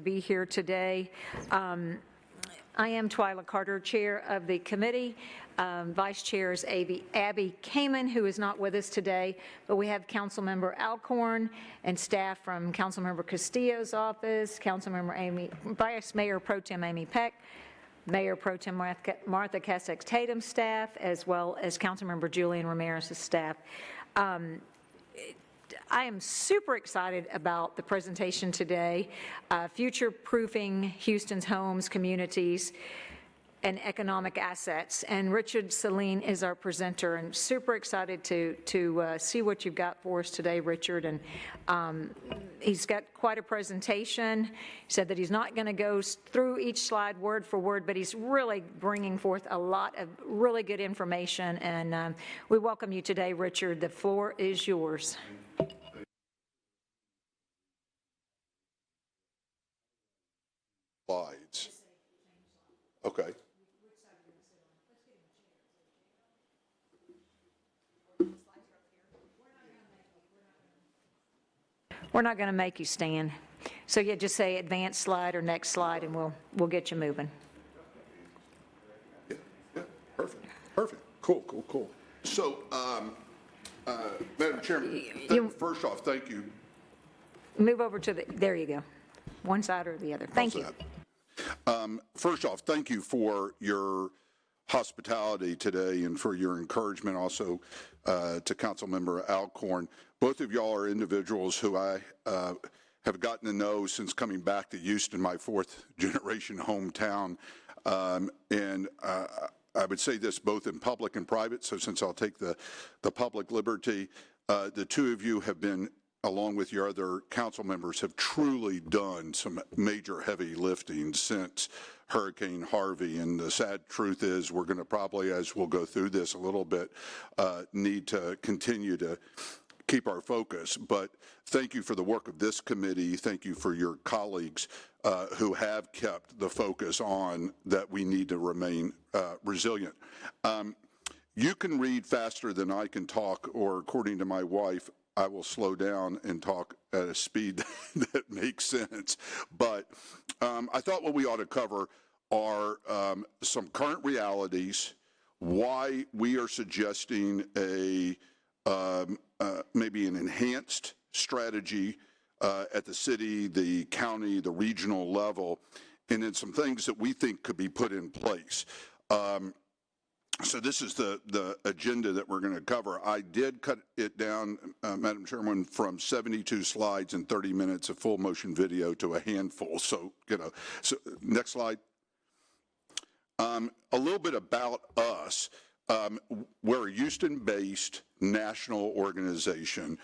be here today. I am Twyla Carter, Chair of the committee. Vice Chair is Abby Kamen, who is not with us today, but we have Councilmember Alcorn and staff from Councilmember Castillo's office, Vice Mayor Pro Tem Amy Peck, Mayor Pro Tem Martha Kassex Tatum's staff, as well as Councilmember Julian Ramirez's staff. I am super excited about the presentation today, future-proofing Houston's homes, communities, and economic assets. And Richard Saline is our presenter, and super excited to see what you've got for us today, Richard. And he's got quite a presentation. He said that he's not going to go through each slide word for word, but he's really bringing forth a lot of really good information. And we welcome you today, Richard. The floor is yours. Slides. Okay. We're not going to make you stand. So yeah, just say advanced slide or next slide, and we'll get you moving. Yeah, perfect. Cool. So, Madam Chairman, first off, thank you. Move over to there you go. One side or the other. Thank you. First off, thank you for your hospitality today and for your encouragement also to Councilmember Alcorn. Both of y'all are individuals who I have gotten to know since coming back to Houston, my fourth generation hometown. And I would say this both in public and private, so since I'll take the public liberty, the two of you have been, along with your other council members, have truly done some major heavy lifting since Hurricane Harvey. And the sad truth is we're going to probably, as we'll go through this a little bit, need to continue to keep our focus. But thank you for the work of this committee. Thank you for your colleagues who have kept the focus on that we need to remain resilient. You can read faster than I can talk, or according to my wife, I will slow down and talk at a speed that makes sense. But I thought what we ought to cover are some current realities, why we are suggesting a maybe an enhanced strategy at the city, the county, the regional level, and then some things that we think could be put in place. So this is the agenda that we're going to cover. I did cut it down, Madam Chairman, from 72 slides and 30 minutes of full motion video to a handful. So, so next slide. A little bit about us. We're a Houston-based national organization.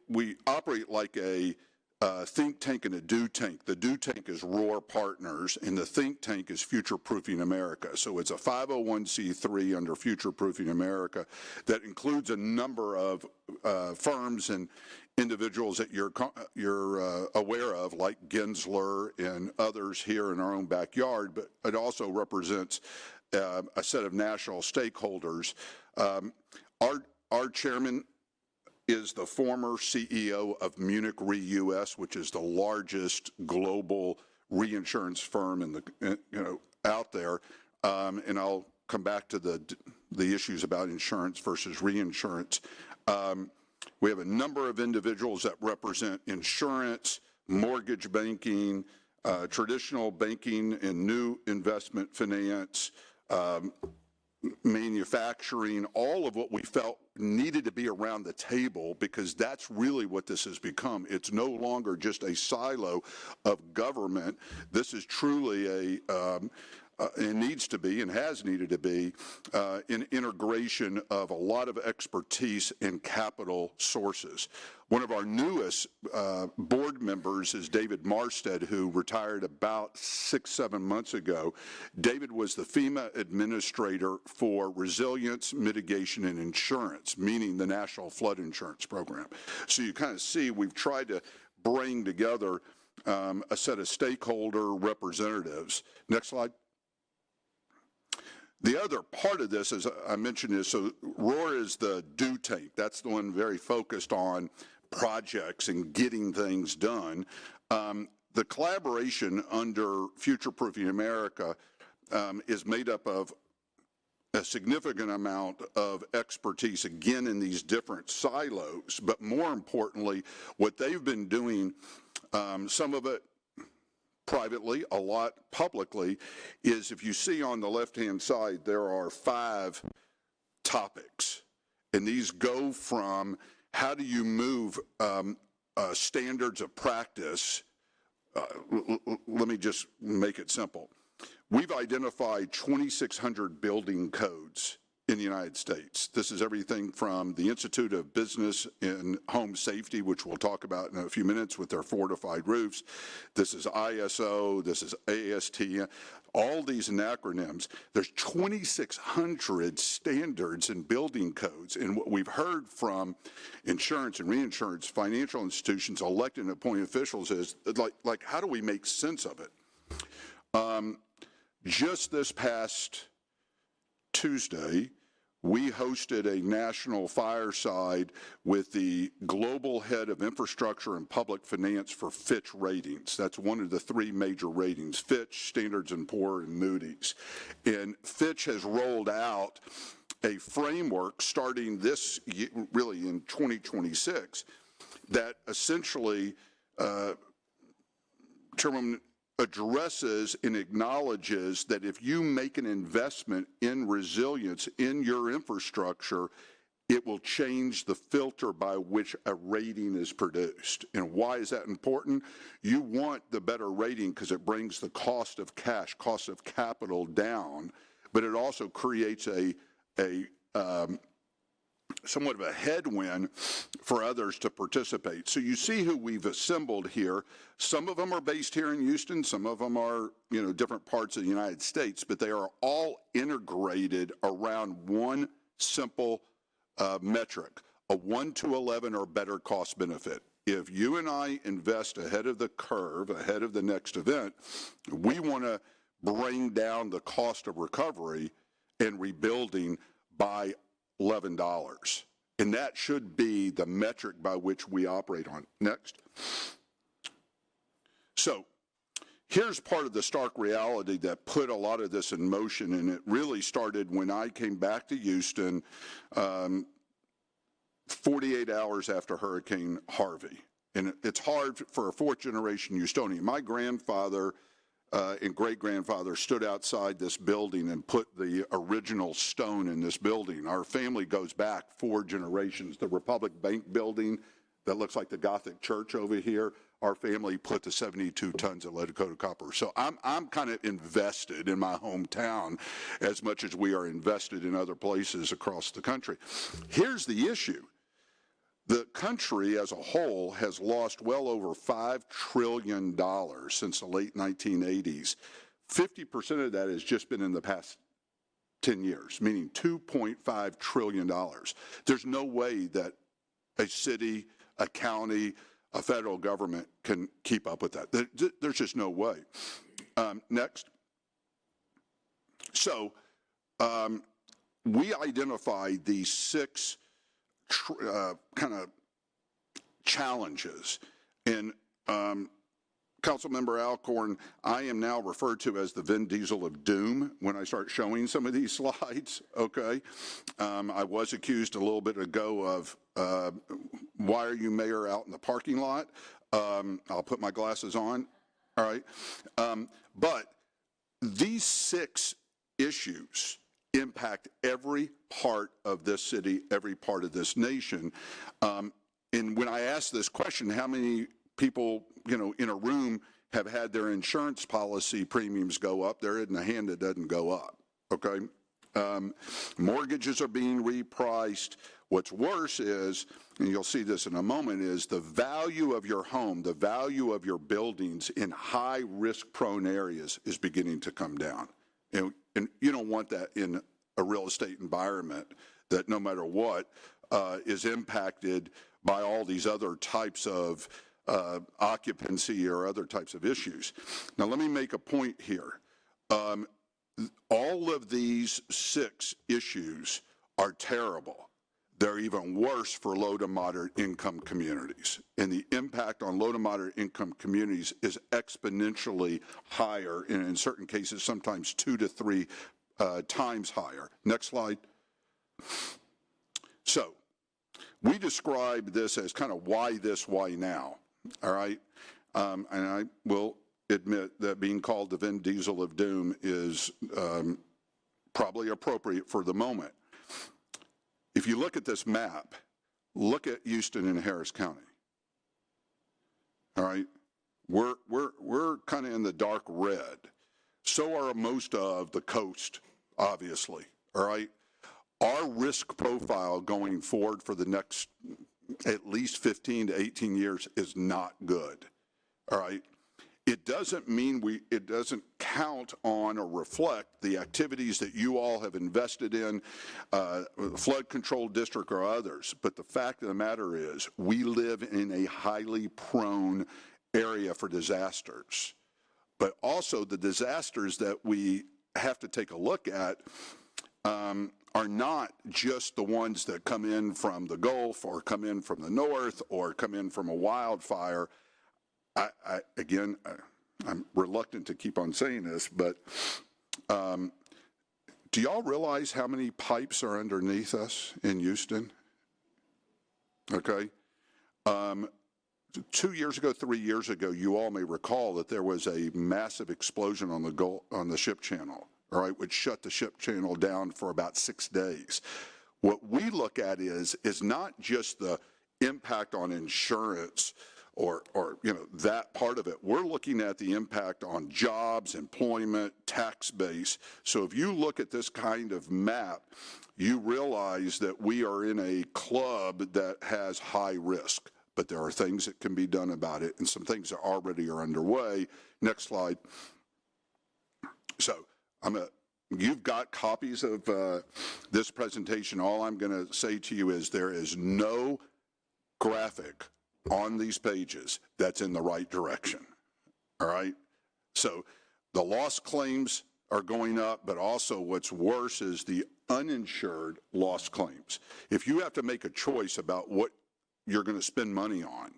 We operate like a think tank and a do tank. The do tank is Roar Partners, and the think tank is Future Proofing America. So it's a 501c3 under Future Proofing America that includes a number of firms and individuals that you're aware of, like Gensler and others here in our own backyard, but it also represents a set of national stakeholders. Our chairman is the former CEO of Munich Re US, which is the largest global reinsurance firm in the out there. And I'll come back to the issues about insurance versus reinsurance. We have a number of individuals that represent insurance, mortgage banking, traditional banking and new investment finance, manufacturing, all of what we felt needed to be around the table, because that's really what this has become. It's no longer just a silo of government. This is truly it needs to be and has needed to be an integration of a lot of expertise and capital sources. One of our newest board members is David Marstead, who retired about 6-7 months ago. David was the FEMA administrator for Resilience, Mitigation, and Insurance, meaning the National Flood Insurance Program. So you kind of see we've tried to bring together a set of stakeholder representatives. Next slide. The other part of this, as I mentioned, is so ROAR is the do tank. That's the one very focused on projects and getting things done. The collaboration under Future Proofing America is made up of a significant amount of expertise, again, in these different silos, but more importantly, what they've been doing, some of it privately, a lot publicly, is if you see on the left-hand side, there are 5 topics, and these go from how do you move standards of practice. Let me just make it simple. We've identified 2,600 building codes in the United States. This is everything from the Institute of Business and Home Safety, which we'll talk about in a few minutes with their fortified roofs. This is ISO, this is AST, all these acronyms. There's 2,600 standards and building codes. And what we've heard from insurance and reinsurance, financial institutions, elected and appointed officials is like how do we make sense of it? Just this past Tuesday, we hosted a national fireside with the global head of infrastructure and public finance for Fitch Ratings. That's one of the 3 major ratings, Fitch, Standards & Poor's, and Moody's. And Fitch has rolled out a framework starting this year, really in 2026, that essentially addresses and acknowledges that if you make an investment in resilience in your infrastructure, it will change the filter by which a rating is produced. And why is that important? You want the better rating because it brings the cost of cash, cost of capital down, but it also creates a somewhat of a headwind for others to participate. So you see who we've assembled here. Some of them are based here in Houston. Some of them are, different parts of the United States, but they are all integrated around one simple metric, a 1 to 11 or better cost benefit. If you and I invest ahead of the curve, ahead of the next event, we want to bring down the cost of recovery and rebuilding by $11. And that should be the metric by which we operate on. Next. So here's part of the stark reality that put a lot of this in motion, and it really started when I came back to Houston 48 hours after Hurricane Harvey. And it's hard for a 4th-generation Houstonian. My grandfather and great-grandfather stood outside this building and put the original stone in this building. Our family goes back 4 generations. The Republic Bank building that looks like the Gothic church over here, our family put the 72 tons of lead coated copper. So I'm kind of invested in my hometown as much as we are invested in other places across the country. Here's the issue. The country as a whole has lost well over $5 trillion since the late 1980s. 50% of that has just been in the past 10 years, meaning $2.5 trillion. There's no way that a city, a county, a federal government can keep up with that. There's just no way. Next. So we identified these 6 kind of challenges. And Councilmember Alcorn, I am now referred to as the Vin Diesel of doom when I start showing some of these slides, okay? I was accused a little bit ago of, why are you, Mayor, out in the parking lot? I'll put my glasses on, all right? But these 6 issues impact every part of this city, every part of this nation. And when I ask this question, how many people, in a room have had their insurance policy premiums go up? There isn't a hand that doesn't go up, okay? Mortgages are being repriced. What's worse is, and you'll see this in a moment, is the value of your home, the value of your buildings in high risk-prone areas is beginning to come down. And you don't want that in a real estate environment that no matter what is impacted by all these other types of occupancy or other types of issues. Now let me make a point here. All of these 6 issues are terrible. they're even worse for low to moderate income communities. And the impact on low to moderate income communities is exponentially higher, and in certain cases, sometimes 2 to 3 times higher. Next slide. So we describe this as kind of why this, why now, all right? And I will admit that being called the Vin Diesel of doom is probably appropriate for the moment. If you look at this map, look at Houston and Harris County. All right, we're kind of in the dark red. So are most of the coast, obviously. All right, our risk profile going forward for the next at least 15 to 18 years is not good. All right. It doesn't mean it doesn't count on or reflect the activities that you all have invested in, flood control district or others. But the fact of the matter is we live in a highly prone area for disasters. But also the disasters that we have to take a look at are not just the ones that come in from the Gulf or come in from the north or come in from a wildfire. Again, I'm reluctant to keep on saying this, but do y'all realize how many pipes are underneath us in Houston? Okay. 2 years ago, 3 years ago, you all may recall that there was a massive explosion on the ship channel, all right, which shut the ship channel down for about 6 days. What we look at is not just the impact on insurance or you know, that part of it. We're looking at the impact on jobs, employment, tax base. So if you look at this kind of map, you realize that we are in a club that has high risk, but there are things that can be done about it, and some things that already are underway. Next slide. So you've got copies of this presentation. All I'm going to say to you is there is no graphic on these pages that's in the right direction, all right? So the loss claims are going up, but also what's worse is the uninsured loss claims. If you have to make a choice about what you're going to spend money on,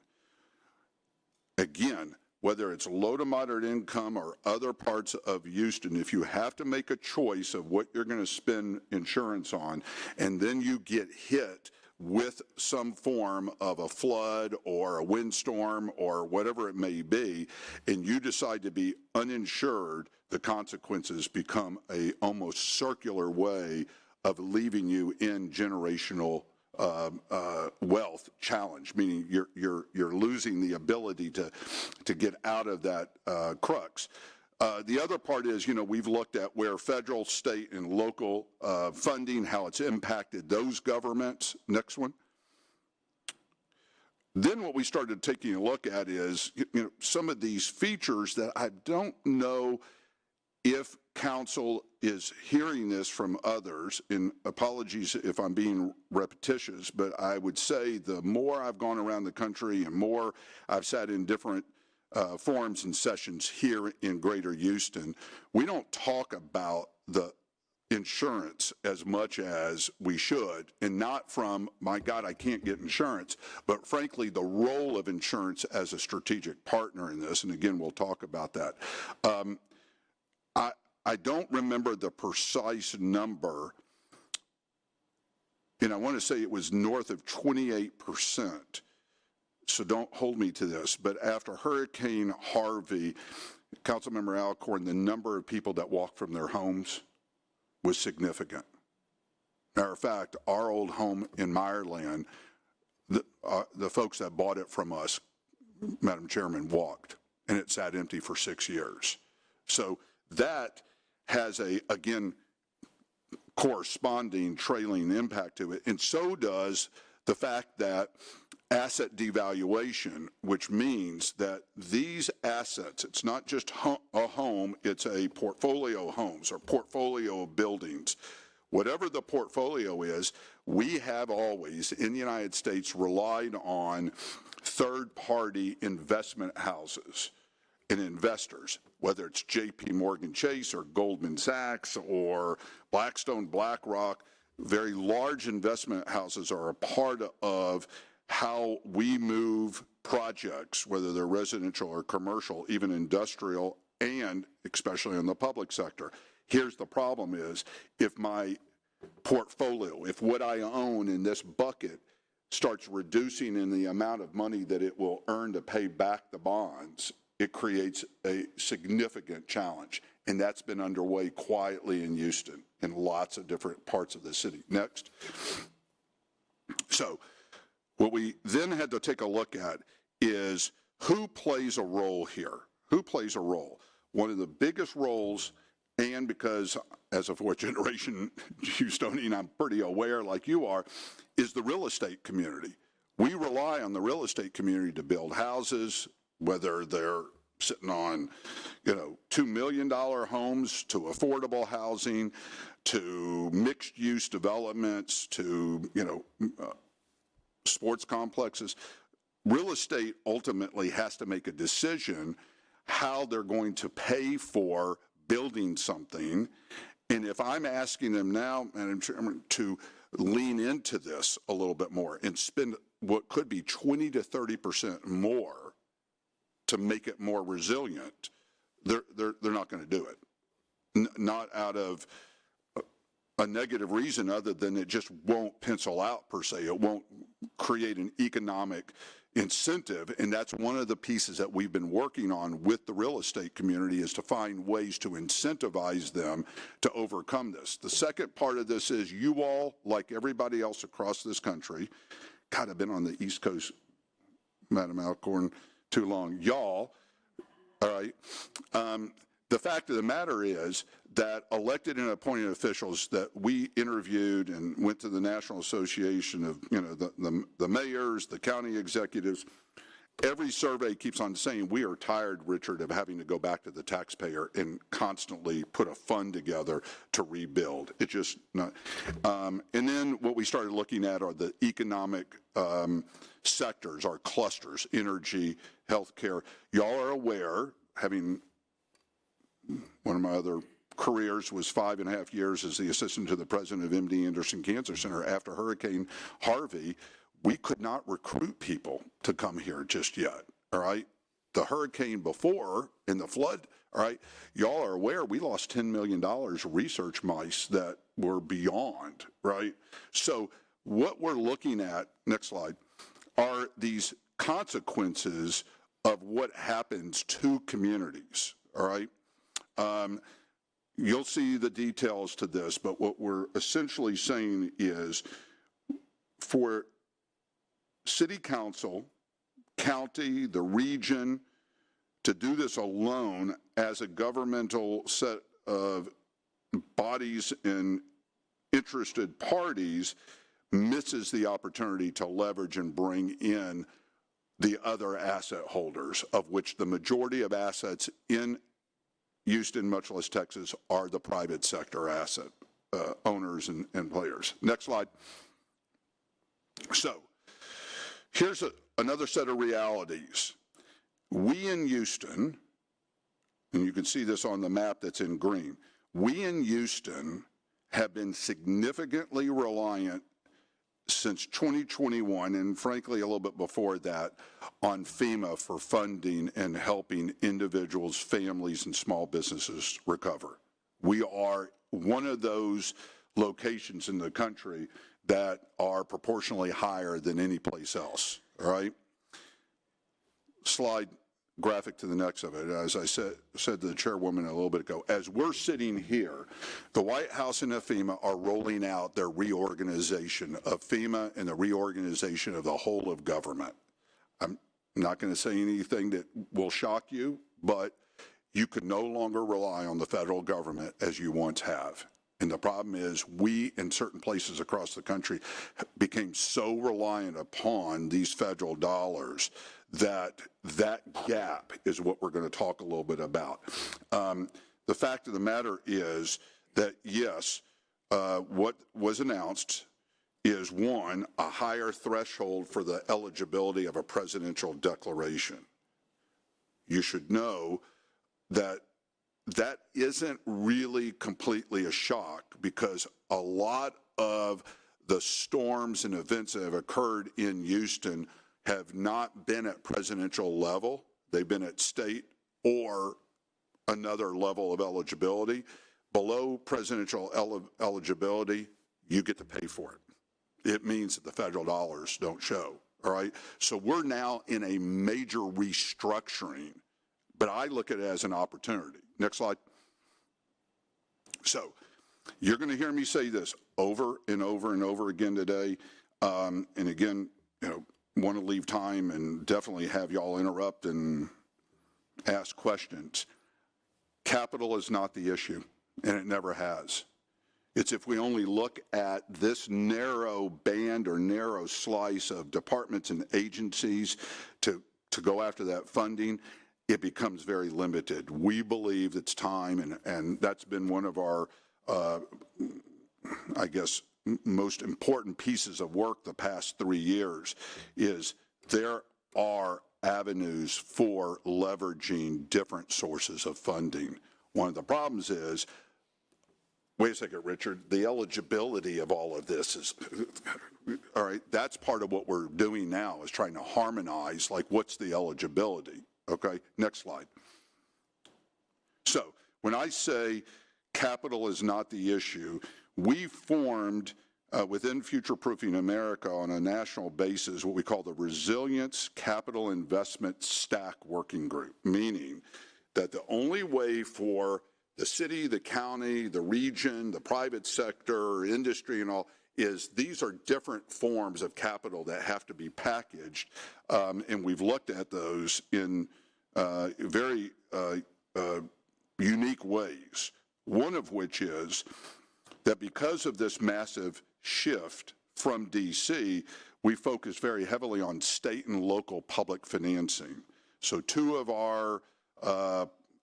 again, whether it's low to moderate income or other parts of Houston, if you have to make a choice of what you're going to spend insurance on, and then you get hit with some form of a flood or a windstorm or whatever it may be, and you decide to be uninsured, the consequences become a almost circular way of leaving you in generational wealth challenge, meaning you're losing the ability to get out of that crux. The other part is, you know, we've looked at where federal, state, and local funding, how it's impacted those governments. Next one. Then what we started taking a look at is, you know, some of these features that I don't know if council is hearing this from others, and apologies if I'm being repetitious, but I would say the more I've gone around the country and more I've sat in different forums and sessions here in Greater Houston, we don't talk about the insurance as much as we should, and not from, my God, I can't get insurance, but frankly, the role of insurance as a strategic partner in this, and again, we'll talk about that. I don't remember the precise number, and I want to say it was north of 28%. So don't hold me to this, but after Hurricane Harvey, Councilmember Alcorn, the number of people that walked from their homes was significant. Matter of fact, our old home in Meyerland, the folks that bought it from us, Madam Chairman, walked, and it sat empty for 6 years. So that has again, corresponding trailing impact to it, and so does the fact that asset devaluation, which means that these assets, it's not just a home, it's a portfolio of homes or portfolio of buildings. Whatever the portfolio is, we have always, in the United States, relied on third-party investment houses and investors, whether it's J.P. Morgan Chase or Goldman Sachs or Blackstone, BlackRock. very large investment houses are a part of how we move projects, whether they're residential or commercial, even industrial, and especially in the public sector. Here's the problem is, if my portfolio, if what I own in this bucket starts reducing in the amount of money that it will earn to pay back the bonds, it creates a significant challenge. And that's been underway quietly in Houston in lots of different parts of the city. Next. So what we then had to take a look at is who plays a role here? Who plays a role? One of the biggest roles, and because as a fourth generation Houstonian, I'm pretty aware like you are, is the real estate community. We rely on the real estate community to build houses, whether they're sitting on, $2 million homes, to affordable housing, to mixed-use developments, to, sports complexes. Real estate ultimately has to make a decision how they're going to pay for building something. And if I'm asking them now to lean into this a little bit more and spend what could be 20 to 30% more to make it more resilient, they're not going to do it. Not out of a negative reason other than it just won't pencil out per se. It won't create an economic incentive, and that's one of the pieces that we've been working on with the real estate community, is to find ways to incentivize them to overcome this. The second part of this is you all, like everybody else across this country, God, I've been on the East Coast, Madam Alcorn, too long. Y'all, all right, the fact of the matter is that elected and appointed officials that we interviewed and went to the National Association of, the mayors, the county executives, every survey keeps on saying, we are tired, Richard, of having to go back to the taxpayer and constantly put a fund together to rebuild. It's just not. And then what we started looking at are the economic sectors, our clusters, energy, healthcare. Y'all are aware, having one of my other careers was 5.5 years as the assistant to the president of MD Anderson Cancer Center. After Hurricane Harvey, we could not recruit people to come here just yet, all right? The hurricane before and the flood, all right, y'all are aware we lost $10 million research mice that were beyond, right? So what we're looking at, next slide, are these consequences of what happens to communities, all right? You'll see the details to this, but what we're essentially saying is for city council, county, the region, to do this alone as a governmental set of bodies and interested parties misses the opportunity to leverage and bring in the other asset holders, of which the majority of assets in Houston, much less Texas, are the private sector asset owners and players. Next slide. So here's another set of realities. We in Houston, and you can see this on the map that's in green, we in Houston have been significantly reliant since 2021, and frankly a little bit before that, on FEMA for funding and helping individuals, families, and small businesses recover. We are one of those locations in the country that are proportionally higher than any place else, all right? Slide graphic to the next of it. As I said to the chairwoman a little bit ago, as we're sitting here, the White House and FEMA are rolling out their reorganization of FEMA and the reorganization of the whole of government. I'm not going to say anything that will shock you, but you can no longer rely on the federal government as you once have. And the problem is we, in certain places across the country, became so reliant upon these federal dollars that gap is what we're going to talk a little bit about. The fact of the matter is that, yes, what was announced is, one, a higher threshold for the eligibility of a presidential declaration. You should know that that isn't really completely a shock, because a lot of the storms and events that have occurred in Houston have not been at presidential level. They've been at state or another level of eligibility. Below presidential eligibility, you get to pay for it. It means that the federal dollars don't show, all right? So we're now in a major restructuring, but I look at it as an opportunity. Next slide. So you're going to hear me say this over and over and over again today. And again, want to leave time and definitely have y'all interrupt and ask questions. Capital is not the issue, and it never has. It's if we only look at this narrow band or narrow slice of departments and agencies to go after that funding, it becomes very limited. We believe it's time, and that's been one of our, I guess, most important pieces of work the past 3 years, is there are avenues for leveraging different sources of funding. One of the problems is, wait a second, Richard, the eligibility of all of this is, all right, that's part of what we're doing now, is trying to harmonize, like, what's the eligibility, okay? Next slide. So when I say capital is not the issue, we formed within Future Proofing America on a national basis what we call the Resilience Capital Investment Stack Working Group, meaning that the only way for the city, the county, the region, the private sector, industry and all, is these are different forms of capital that have to be packaged, and we've looked at those in very unique ways, one of which is that because of this massive shift from D.C., we focus very heavily on state and local public financing. So two of our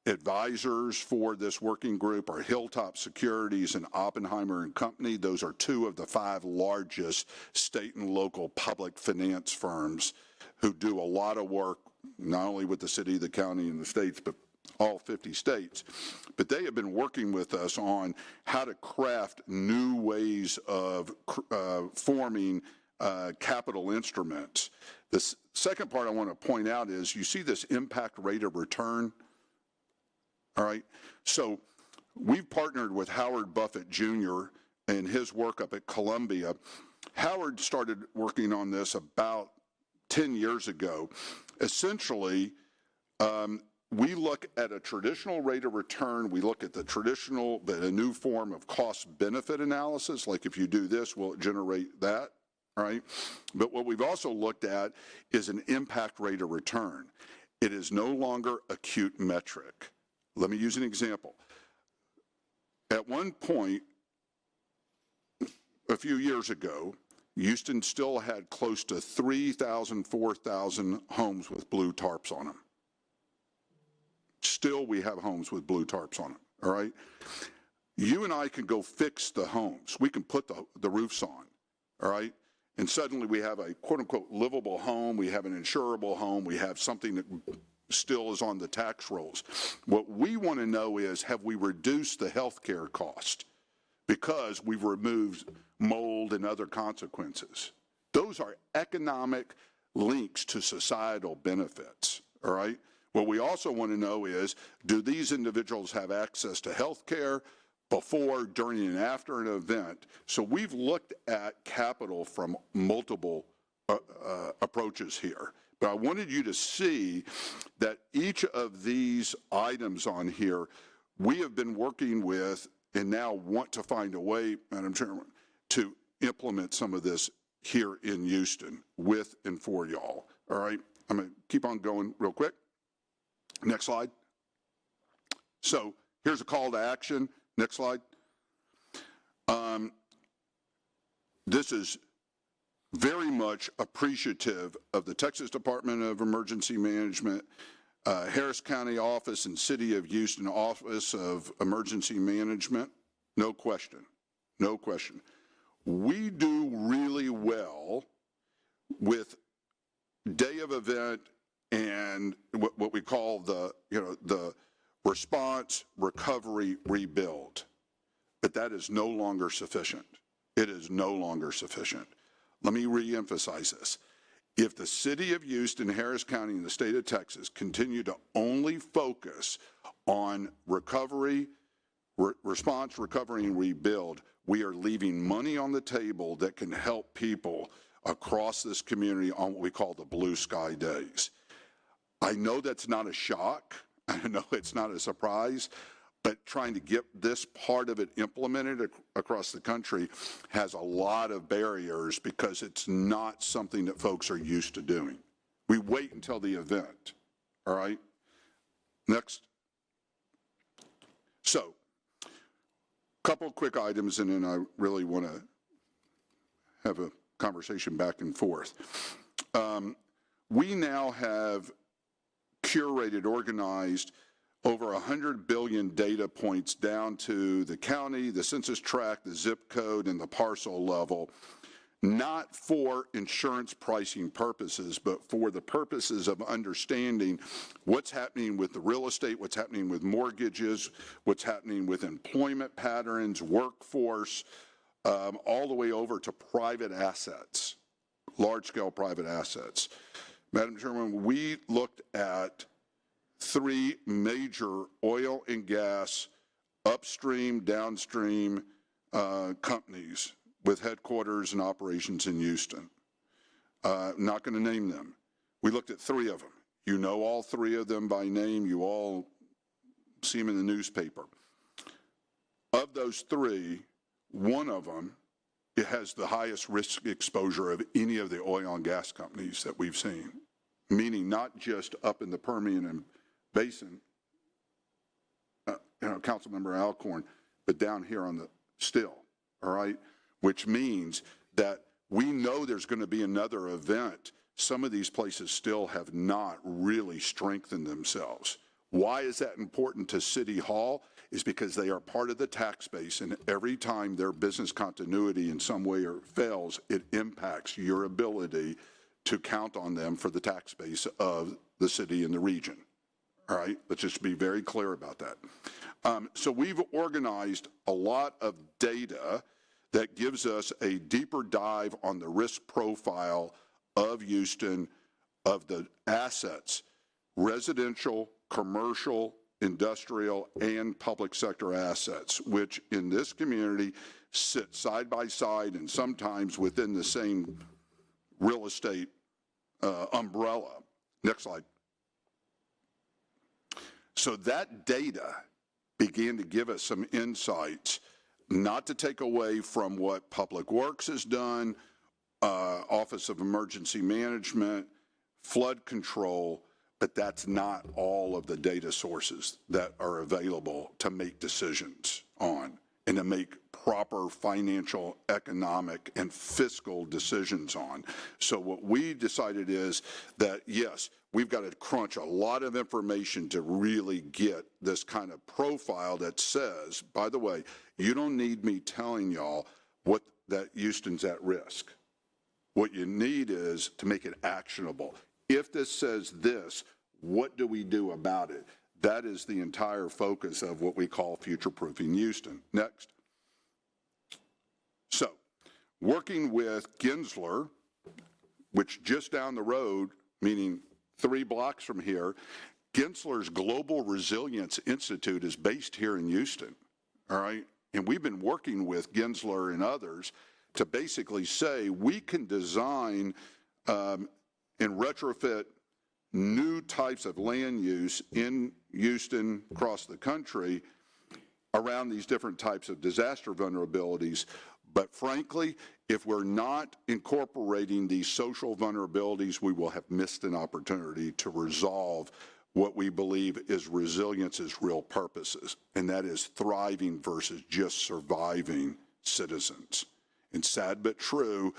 advisors for this working group are Hilltop Securities and Oppenheimer and Company. Those are two of the 5 largest state and local public finance firms who do a lot of work, not only with the city, the county, and the states, but all 50 states. But they have been working with us on how to craft new ways of forming capital instruments. The second part I want to point out is you see this impact rate of return. All right, so we've partnered with Howard Buffett Jr. and his work up at Columbia. Howard started working on this about 10 years ago. Essentially, we look at a traditional rate of return. We look at the traditional, but a new form of cost-benefit analysis, like if you do this, will it generate that, right? But what we've also looked at is an impact rate of return. It is no longer a cute metric. Let me use an example. At one point, a few years ago, Houston still had close to 3,000, 4,000 homes with blue tarps on them. Still, we have homes with blue tarps on them, all right? You and I can go fix the homes. We can put the roofs on, all right? And suddenly we have a quote-unquote livable home. We have an insurable home. We have something that still is on the tax rolls. What we want to know is, have we reduced the health care cost because we've removed mold and other consequences? Those are economic links to societal benefits, all right? What we also want to know is, do these individuals have access to health care before, during, and after an event? So we've looked at capital from multiple approaches here. But I wanted you to see that each of these items on here, we have been working with and now want to find a way, Madam Chairman, to implement some of this here in Houston with and for y'all. All right, I'm going to keep on going real quick. Next slide. So here's a call to action. Next slide. This is very much appreciative of the Texas Department of Emergency Management, Harris County Office and City of Houston Office of Emergency Management. No question, no question. We do really well with day of event and what we call the response, recovery, rebuild. But that is no longer sufficient. It is no longer sufficient. Let me reemphasize this. If the city of Houston, Harris County, and the state of Texas continue to only focus on recovery, response, recovery, and rebuild, we are leaving money on the table that can help people across this community on what we call the blue sky days. I know that's not a shock. I know it's not a surprise, but trying to get this part of it implemented across the country has a lot of barriers because it's not something that folks are used to doing. We wait until the event, all right? Next. So, a couple of quick items, and then I really want to have a conversation back and forth. We now have curated, organized over 100 billion data points down to the county, the census tract, the zip code, and the parcel level, not for insurance pricing purposes, but for the purposes of understanding what's happening with the real estate, what's happening with mortgages, what's happening with employment patterns, workforce, all the way over to private assets, large-scale private assets. Madam Chairman, we looked at 3 major oil and gas upstream, downstream companies with headquarters and operations in Houston. Not going to name them. We looked at 3 of them. You know all 3 of them by name. You all see them in the newspaper. Of those 3, one of them, it has the highest risk exposure of any of the oil and gas companies that we've seen, meaning not just up in the Permian and Basin, Councilmember Alcorn, but down here on the still, all right? Which means that we know there's going to be another event. Some of these places still have not really strengthened themselves. Why is that important to City Hall? Is because they are part of the tax base, and every time their business continuity in some way fails, it impacts your ability to count on them for the tax base of the city and the region. All right, let's just be very clear about that. So we've organized a lot of data that gives us a deeper dive on the risk profile of Houston, of the assets, residential, commercial, industrial, and public sector assets, which in this community sit side by side and sometimes within the same real estate umbrella. Next slide. So that data began to give us some insights, not to take away from what Public Works has done, Office of Emergency Management, flood control, but that's not all of the data sources that are available to make decisions on and to make proper financial, economic, and fiscal decisions on. So what we decided is that, yes, we've got to crunch a lot of information to really get this kind of profile that says, by the way, you don't need me telling y'all that Houston's at risk. What you need is to make it actionable. If this says this, what do we do about it? That is the entire focus of what we call future-proofing Houston. Next. So, working with Gensler, which just down the road, meaning 3 blocks from here, Gensler's Global Resilience Institute is based here in Houston, all right? And we've been working with Gensler and others to basically say we can design and retrofit new types of land use in Houston, across the country, around these different types of disaster vulnerabilities. But frankly, if we're not incorporating these social vulnerabilities, we will have missed an opportunity to resolve what we believe is resilience's real purposes, and that is thriving versus just surviving citizens. And sad but true,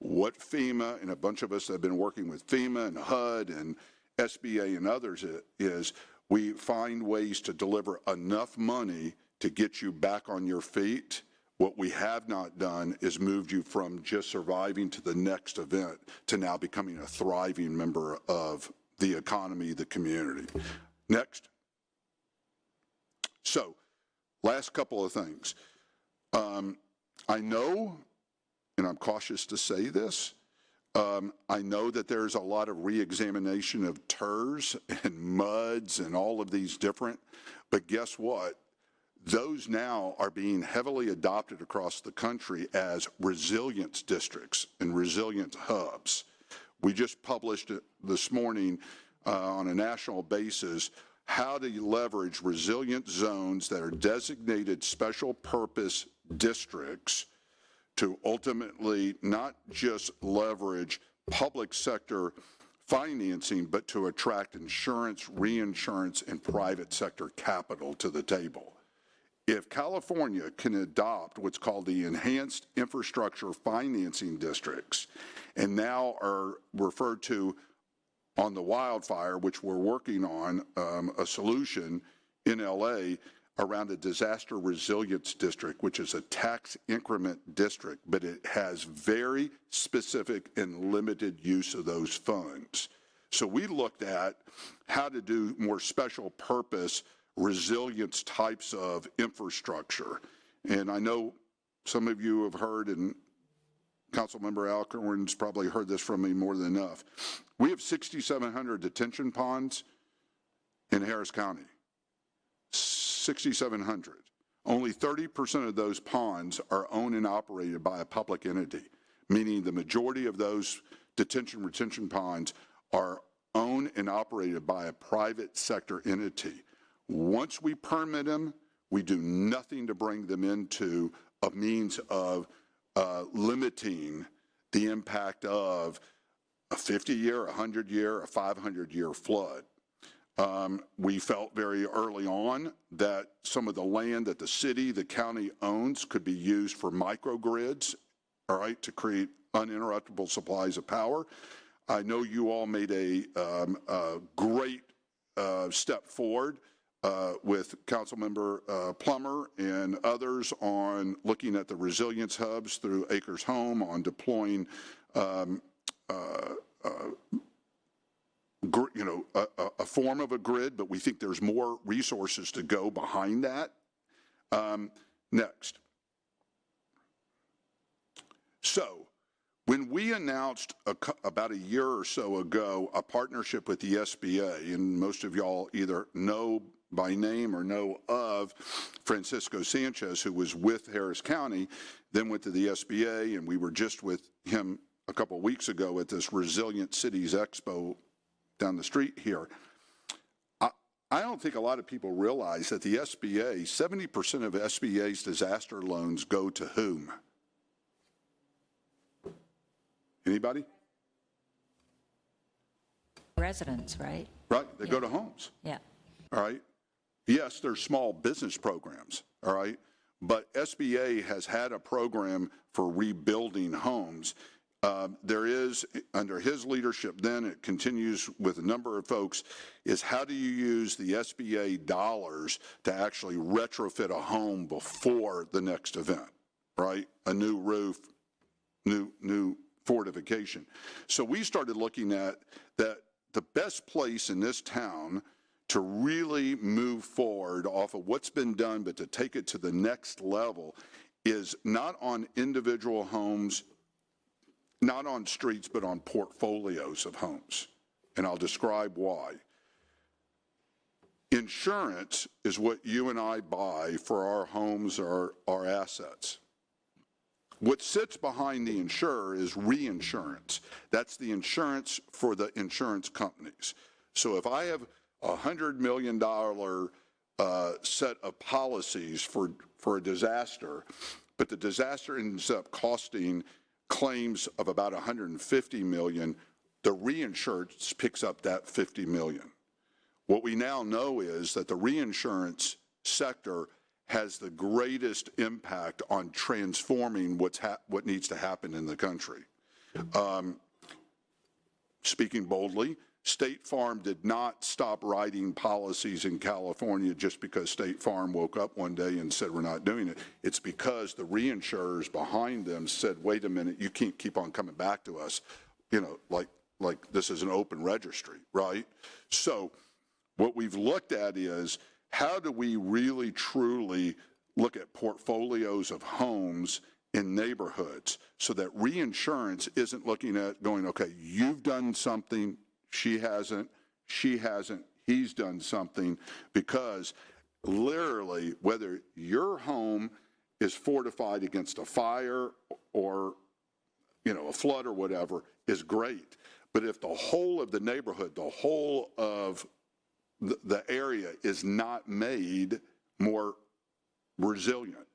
what FEMA and a bunch of us have been working with FEMA and HUD and SBA and others is we find ways to deliver enough money to get you back on your feet. What we have not done is moved you from just surviving to the next event to now becoming a thriving member of the economy, the community. Next. So, last couple of things. I know and I'm cautious to say this, I know that there's a lot of reexamination of TERS and MUDs and all of these different, but guess what? Those now are being heavily adopted across the country as resilience districts and resilience hubs. We just published it this morning on a national basis how to leverage resilient zones that are designated special purpose districts to ultimately not just leverage public sector financing, but to attract insurance, reinsurance, and private sector capital to the table. If California can adopt what's called the Enhanced Infrastructure Financing Districts, and now are referred to on the wildfire, which we're working on a solution in LA around a disaster resilience district, which is a tax increment district, but it has very specific and limited use of those funds. So we looked at how to do more special purpose resilience types of infrastructure. And I know some of you have heard, and Councilmember Alcorn's probably heard this from me more than enough. We have 6,700 detention ponds in Harris County. 6,700. Only 30% of those ponds are owned and operated by a public entity, meaning the majority of those retention ponds are owned and operated by a private sector entity. Once we permit them, we do nothing to bring them into a means of limiting the impact of a 50-year, a 100-year, a 500-year flood. We felt very early on that some of the land that the city, the county owns could be used for microgrids, all right, to create uninterruptible supplies of power. I know you all made a great step forward with Councilmember Plummer and others on looking at the resilience hubs through Acres Home, on deploying a form of a grid, but we think there's more resources to go behind that. Next. So when we announced about a year or so ago a partnership with the SBA, and most of y'all either know by name or know of Francisco Sanchez, who was with Harris County, then went to the SBA, and we were just with him a couple of weeks ago at this Resilient Cities Expo down the street here. I don't think a lot of people realize that the SBA, 70% of SBA's disaster loans go to whom? Anybody? Residents, right? Right, they go to homes. Yeah. All right. Yes, there's small business programs, all right, but SBA has had a program for rebuilding homes. There is, under his leadership then, it continues with a number of folks, is how do you use the SBA dollars to actually retrofit a home before the next event, right? A new roof, new fortification. So we started looking at that the best place in this town to really move forward off of what's been done, but to take it to the next level is not on individual homes, not on streets, but on portfolios of homes. And I'll describe why. Insurance is what you and I buy for our homes or our assets. What sits behind the insurer is reinsurance. That's the insurance for the insurance companies. So if I have a $100 million set of policies for a disaster, but the disaster ends up costing claims of about $150 million, the reinsurance picks up that $50 million. What we now know is that the reinsurance sector has the greatest impact on transforming what needs to happen in the country. Speaking boldly, State Farm did not stop writing policies in California just because State Farm woke up one day and said, we're not doing it. It's because the reinsurers behind them said, wait a minute, you can't keep on coming back to us, you know, like this is an open registry, right? So what we've looked at is how do we really truly look at portfolios of homes in neighborhoods so that reinsurance isn't looking at going, okay, you've done something, she hasn't, he's done something, because literally whether your home is fortified against a fire or, you know, a flood or whatever is great. But if the whole of the neighborhood, the whole of the area is not made more resilient,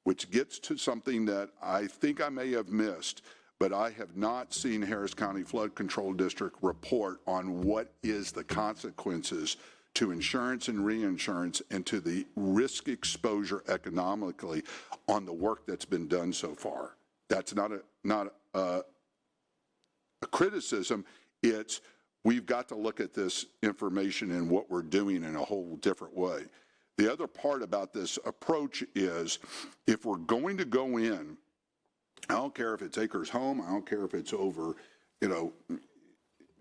which gets to something that I think I may have missed, but I have not seen Harris County Flood Control District report on what is the consequences to insurance and reinsurance and to the risk exposure economically on the work that's been done so far. That's not a criticism. It's we've got to look at this information and what we're doing in a whole different way. The other part about this approach is if we're going to go in, I don't care if it's Acres Home, I don't care if it's over, you know,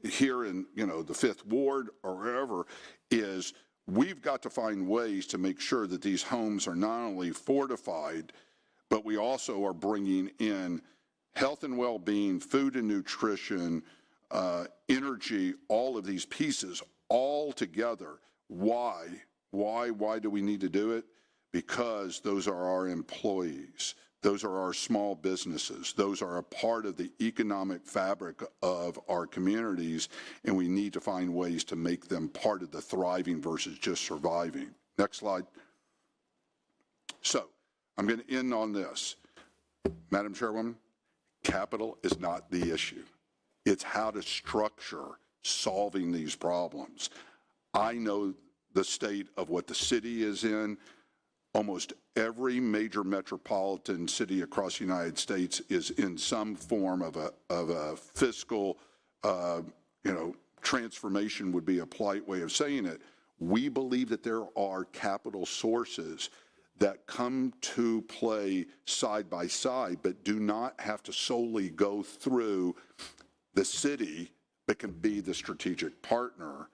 here in, you know, the 5th Ward or wherever, is we've got to find ways to make sure that these homes are not only fortified, but we also are bringing in health and well-being, food and nutrition, energy, all of these pieces all together. Why? Why do we need to do it? Because those are our employees. Those are our small businesses. Those are a part of the economic fabric of our communities, and we need to find ways to make them part of the thriving versus just surviving. Next slide. So I'm going to end on this. Madam Chairwoman, capital is not the issue. It's how to structure solving these problems. I know the state of what the city is in. Almost every major metropolitan city across the United States is in some form of a fiscal, transformation would be a polite way of saying it. We believe that there are capital sources that come to play side by side, but do not have to solely go through the city, but can be the strategic partner.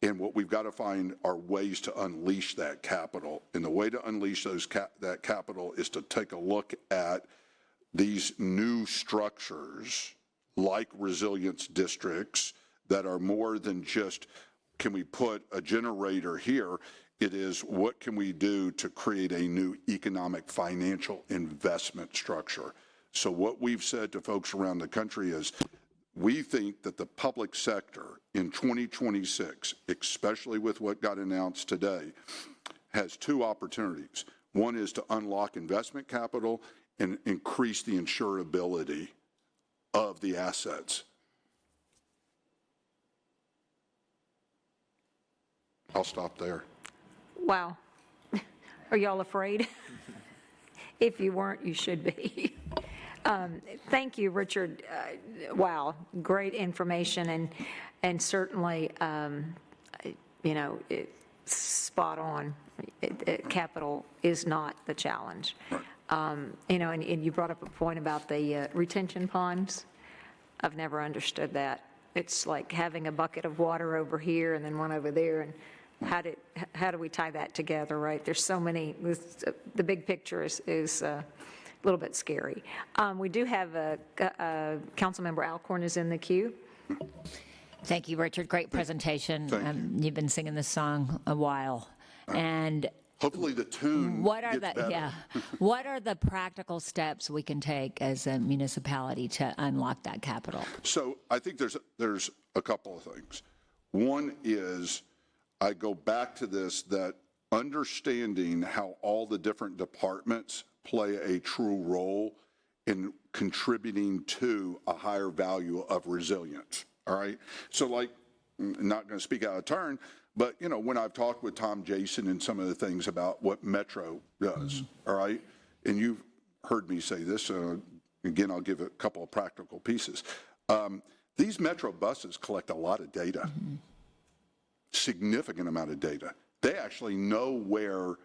And what we've got to find are ways to unleash that capital. And the way to unleash that capital is to take a look at these new structures like resilience districts that are more than just, can we put a generator here? It is, what can we do to create a new economic financial investment structure? So what we've said to folks around the country is, we think that the public sector in 2026, especially with what got announced today, has two opportunities. One is to unlock investment capital and increase the insurability of the assets. I'll stop there. Wow. Are y'all afraid? If you weren't, you should be. Thank you, Richard. Wow, great information, and certainly, spot on. Capital is not the challenge. Right. And you brought up a point about the retention ponds. I've never understood that. It's like having a bucket of water over here and then one over there, and how do we tie that together, right? There's so many. The big picture is a little bit scary. We do have Councilmember Alcorn is in the queue. Thank you, Richard. Great presentation. You've been singing this song a while, and hopefully the tune gets better. What are the practical steps we can take as a municipality to unlock that capital? So I think there's a couple of things. One is, I go back to this, that understanding how all the different departments play a true role in contributing to a higher value of resilience, all right? So like, I'm not going to speak out of turn, but when I've talked with Tom Jason and some of the things about what Metro does, all right? And you've heard me say this, again, I'll give a couple of practical pieces. These Metro buses collect a lot of data, significant amount of data. They actually know where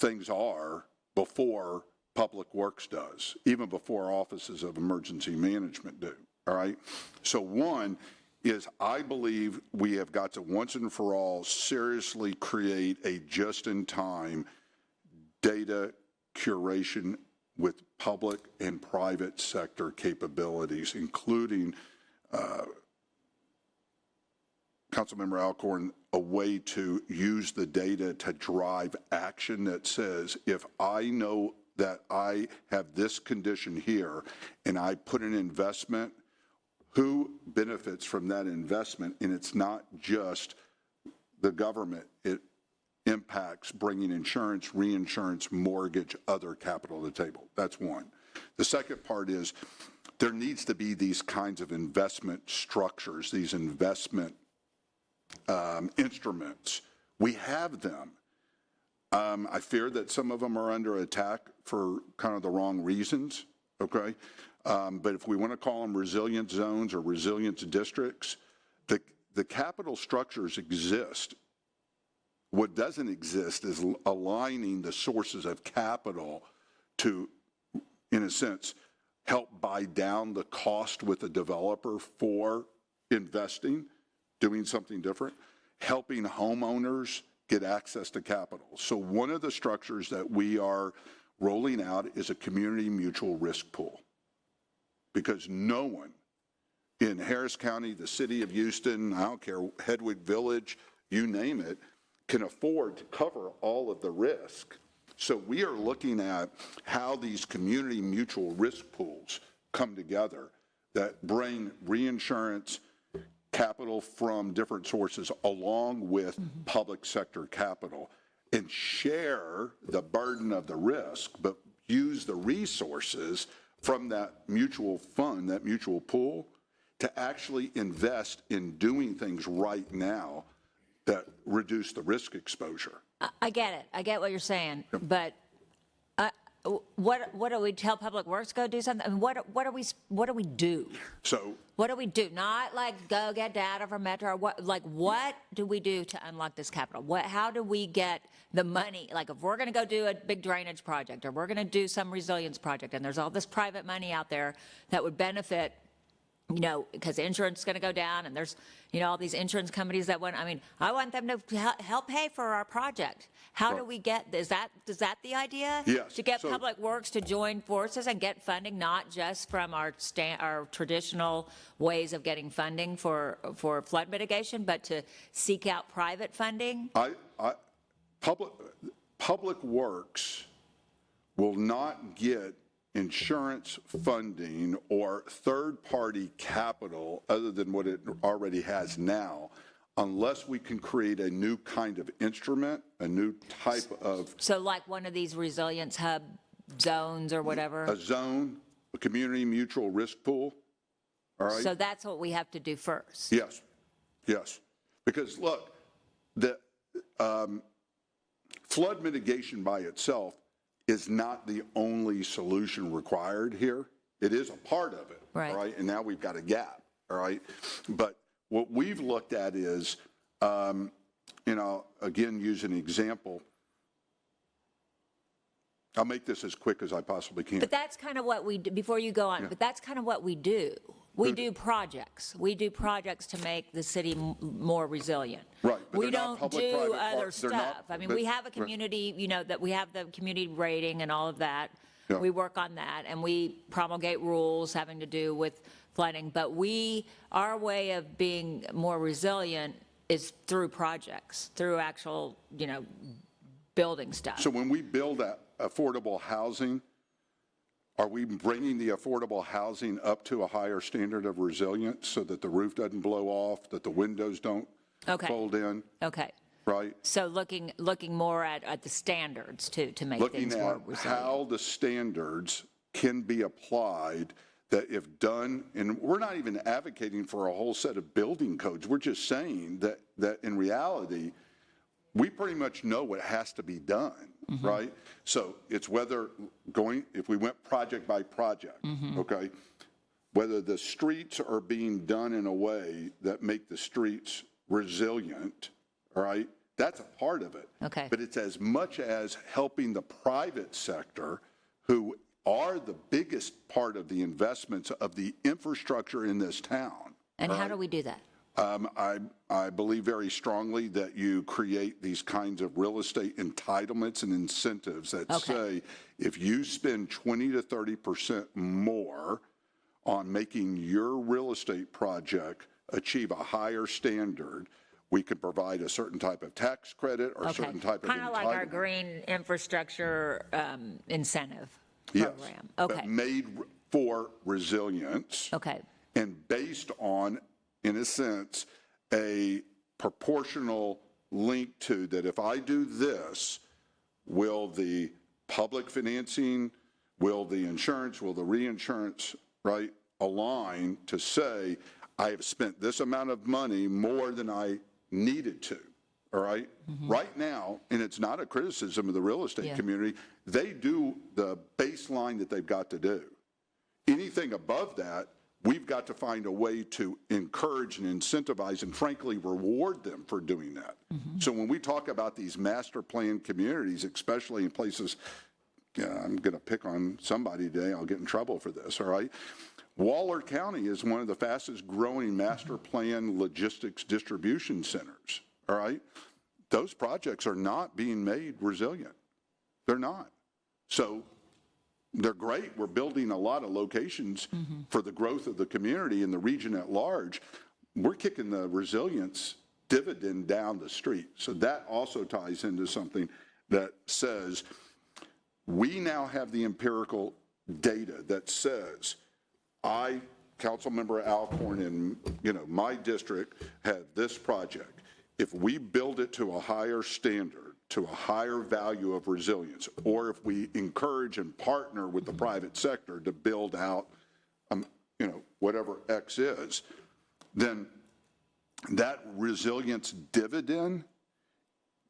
things are before Public Works does, even before offices of emergency management do, all right? So one is, I believe we have got to once and for all seriously create a just-in-time data curation with public and private sector capabilities, including, Councilmember Alcorn, a way to use the data to drive action that says, if I know that I have this condition here and I put an investment, who benefits from that investment? And it's not just the government. It impacts bringing insurance, reinsurance, mortgage, other capital to the table. That's one. The second part is there needs to be these kinds of investment structures, these investment instruments. We have them. I fear that some of them are under attack for kind of the wrong reasons, okay? But if we want to call them resilience zones or resilience districts, the capital structures exist. What doesn't exist is aligning the sources of capital to, in a sense, help buy down the cost with the developer for investing, doing something different, helping homeowners get access to capital. So one of the structures that we are rolling out is a community mutual risk pool, because no one in Harris County, the city of Houston, I don't care, Hedwig Village, you name it, can afford to cover all of the risk. So we are looking at how these community mutual risk pools come together that bring reinsurance, capital from different sources along with public sector capital and share the burden of the risk, but use the resources from that mutual fund, that mutual pool, to actually invest in doing things right now that reduce the risk exposure. I get it. I get what you're saying, but what do we tell Public Works go do something? I mean, what do we do? So What do we do? Not like go get data from Metro. What do we do to unlock this capital? How do we get the money? Like if we're going to go do a big drainage project or we're going to do some resilience project, and there's all this private money out there that would benefit, you know, because insurance is going to go down, and there's, you know, all these insurance companies that want, I mean, I want them to help pay for our project. How do we get, is that the idea? Yes. To get So Public Works to join forces and get funding, not just from our traditional ways of getting funding for flood mitigation, but to seek out private funding? Public Works will not get insurance funding or third-party capital other than what it already has now, unless we can create a new kind of instrument, a new type of... So like one of these resilience hub zones or whatever? A zone, a community mutual risk pool, all right? So that's what we have to do first? Yes, yes. Because look, the flood mitigation by itself is not the only solution required here. It is a part of it, right? All right? And now we've got a gap, all right? But what we've looked at is, you know, again, use an example. I'll make this as quick as I possibly can. But that's kind of what we do, before you go on, but that's kind of what we do. We do projects. We do projects to make the city more resilient. Right. But We they're not don't do public-private other they're not- stuff. I mean, but- we have a community, you know, that we have the community rating and all of that. Yeah. We work on that, and we promulgate rules having to do with flooding. But our way of being more resilient is through projects, through actual, you know, building stuff. So when we build that affordable housing, are we bringing the affordable housing up to a higher standard of resilience so that the roof doesn't blow off, that the windows don't fold in? Okay. Right? So looking more at the standards to make Looking things more at resilient. how the standards can be applied, that if done, and we're not even advocating for a whole set of building codes. We're just saying that in reality, we pretty much know what has to be done, right? So it's whether if we went project by project, okay, whether the streets are being done in a way that make the streets resilient, all right, that's a part of it. Okay. But it's as much as helping the private sector, who are the biggest part of the investments of the infrastructure in this town. And how do we do that? I believe very strongly that you create these kinds of real estate entitlements and incentives that say if you spend 20 to 30% more on making your real estate project achieve a higher standard, we could provide a certain type of tax credit or a certain type of entitlement. Kind of like our green infrastructure incentive Yes, program. but made for resilience. Okay. And based on, in a sense, a proportional link to that if I do this, will the public financing, will the insurance, will the reinsurance, right, align to say, I have spent this amount of money more than I needed to, all right? Right now, and it's not a criticism of the real estate community, they do the baseline that they've got to do. Anything above that, we've got to find a way to encourage and incentivize and frankly reward them for doing that. So when we talk about these master plan communities, especially in places, I'm going to pick on somebody today, I'll get in trouble for this, all right? Waller County is one of the fastest growing master plan logistics distribution centers, all right? Those projects are not being made resilient. They're not. So they're great. We're building a lot of locations for the growth of the community and the region at large. We're kicking the resilience dividend down the street. So that also ties into something that says we now have the empirical data that says I, Councilmember Alcorn, in my district have this project. If we build it to a higher standard, to a higher value of resilience, or if we encourage and partner with the private sector to build out, whatever X is, then that resilience dividend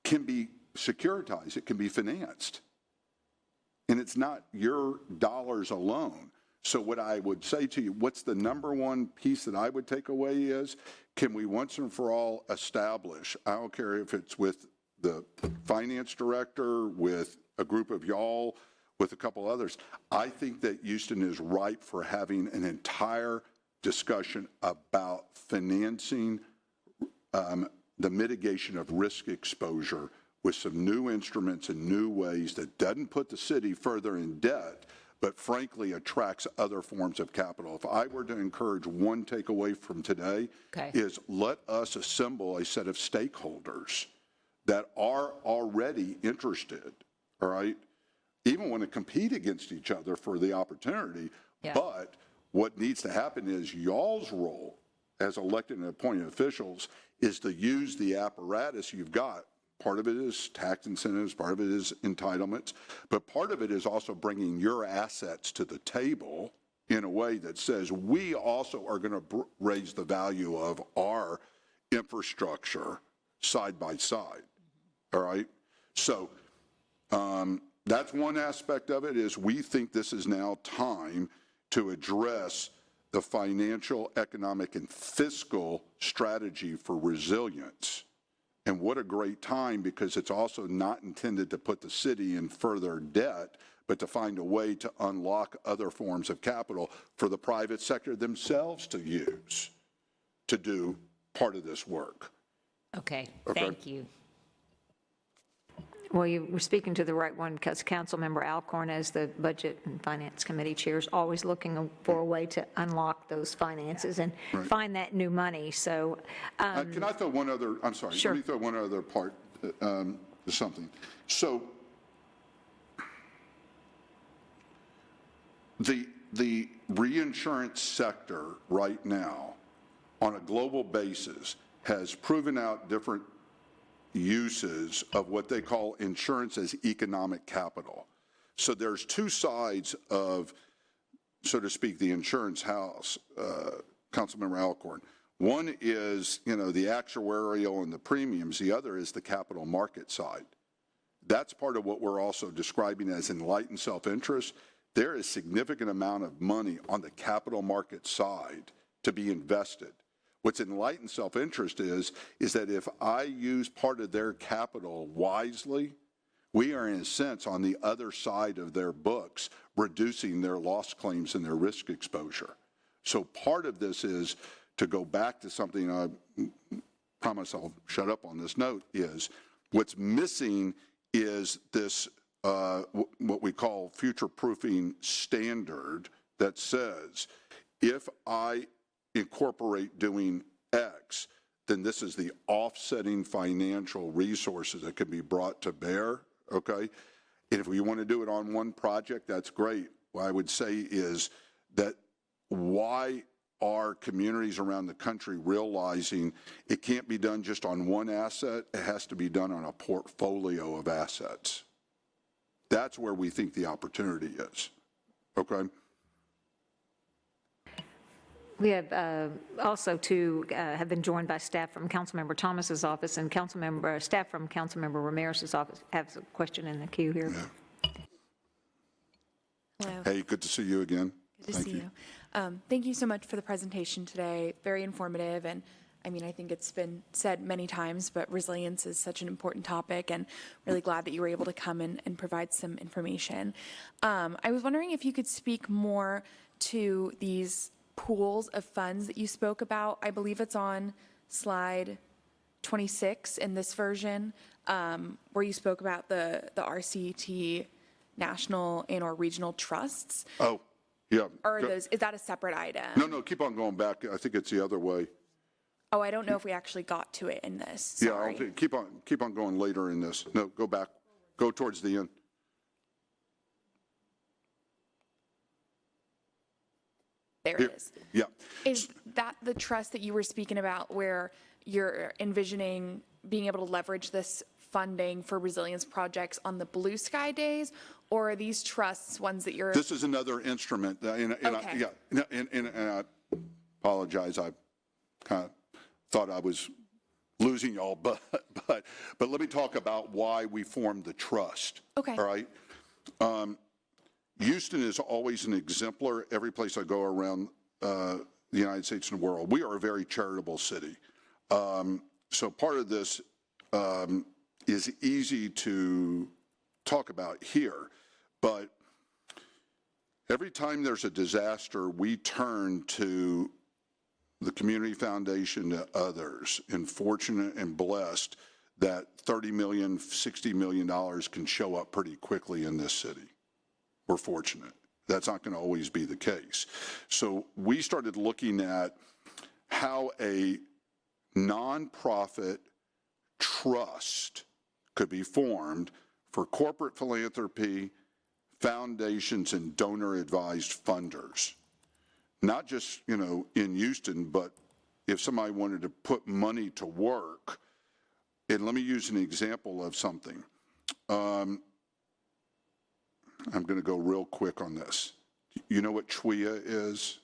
can be securitized. It can be financed. And it's not your dollars alone. So what I would say to you, what's the number one piece that I would take away is, can we once and for all establish, I don't care if it's with the finance director, with a group of y'all, with a couple others, I think that Houston is ripe for having an entire discussion about financing the mitigation of risk exposure with some new instruments and new ways that doesn't put the city further in debt, but frankly attracts other forms of capital. If I were to encourage one takeaway from today is let us assemble a set of stakeholders that are already interested, all right, even want to compete against each other for the opportunity. But what needs to happen is y'all's role as elected and appointed officials is to use the apparatus you've got. Part of it is tax incentives, part of it is entitlements, but part of it is also bringing your assets to the table in a way that says we also are going to raise the value of our infrastructure side by side, all right? So that's one aspect of it is we think this is now time to address the financial, economic, and fiscal strategy for resilience. And what a great time, because it's also not intended to put the city in further debt, but to find a way to unlock other forms of capital for the private sector themselves to use to do part of this work. Okay. Thank you. Well, you were speaking to the right one, because Councilmember Alcorn, as the Budget and Finance Committee Chair, is always looking for a way to unlock those finances and find that new money. So, can I throw one other? I'm sorry. Sure. Let me throw one other part to something. So, the reinsurance sector right now, on a global basis, has proven out different uses of what they call insurance as economic capital. So there's two sides of, so to speak, the insurance house, Councilmember Alcorn. One is, the actuarial and the premiums. The other is the capital market side. That's part of what we're also describing as enlightened self-interest. There is significant amount of money on the capital market side to be invested. What's enlightened self-interest is that if I use part of their capital wisely, we are in a sense on the other side of their books, reducing their loss claims and their risk exposure. So part of this is to go back to something promise I'll shut up on this note, is what's missing is this, what we call future-proofing standard that says, if I incorporate doing X, then this is the offsetting financial resources that can be brought to bear, okay? And if we want to do it on one project, that's great. What I would say is that why are communities around the country realizing it can't be done just on one asset, it has to be done on a portfolio of assets. That's where we think the opportunity is, okay? We have also have been joined by staff from Councilmember Thomas's office and staff from Councilmember Ramirez's office. Has a question in the queue here. Yeah. Hello. Hey, good to see you again. Good to see you. Thank you so much for the presentation today. Very informative, and I mean, I think it's been said many times, but resilience is such an important topic, and really glad that you were able to come and provide some information. I was wondering if you could speak more to these pools of funds that you spoke about. I believe it's on slide 26 in this version, where you spoke about the RCT national and or regional trusts. Oh, yeah. Or is that a separate item? No, keep on going back. I think it's the other way. Oh, I don't know if we actually got to it in this. Sorry. Sorry. Yeah, keep on going later in this. No, go back. Go towards the end. There it is. Yeah. Is that the trust that you were speaking about where you're envisioning being able to leverage this funding for resilience projects on the blue sky days, or are these trusts ones that you're... This is another instrument, and Okay. and I apologize, I kind of thought I was losing y'all, but let me talk about why we formed the trust. Okay. All right? Houston is always an exemplar every place I go around the United States and the world. We are a very charitable city. So part of this is easy to talk about here, but every time there's a disaster, we turn to the Community Foundation, to others, and fortunate and blessed that $30 million, $60 million can show up pretty quickly in this city. We're fortunate. That's not going to always be the case. So we started looking at how a nonprofit trust could be formed for corporate philanthropy, foundations, and donor-advised funders. Not just, in Houston, but if somebody wanted to put money to work. And let me use an example of something. I'm going to go real quick on this. You know what CHWIA is?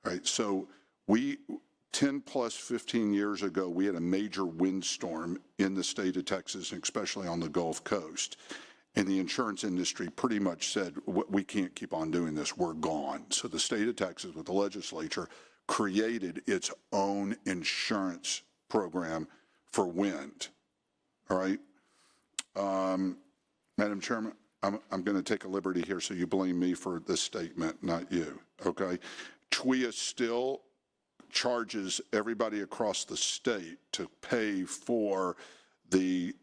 All right, so 10 plus 15 years ago, we had a major windstorm in the state of Texas, and especially on the Gulf Coast. And the insurance industry pretty much said, we can't keep on doing this, we're gone. So the state of Texas, with the legislature, created its own insurance program for wind. All right? Madam Chairman, I'm going to take a liberty here, so you blame me for this statement, not you, okay? CHWIA still charges everybody across the state to pay for the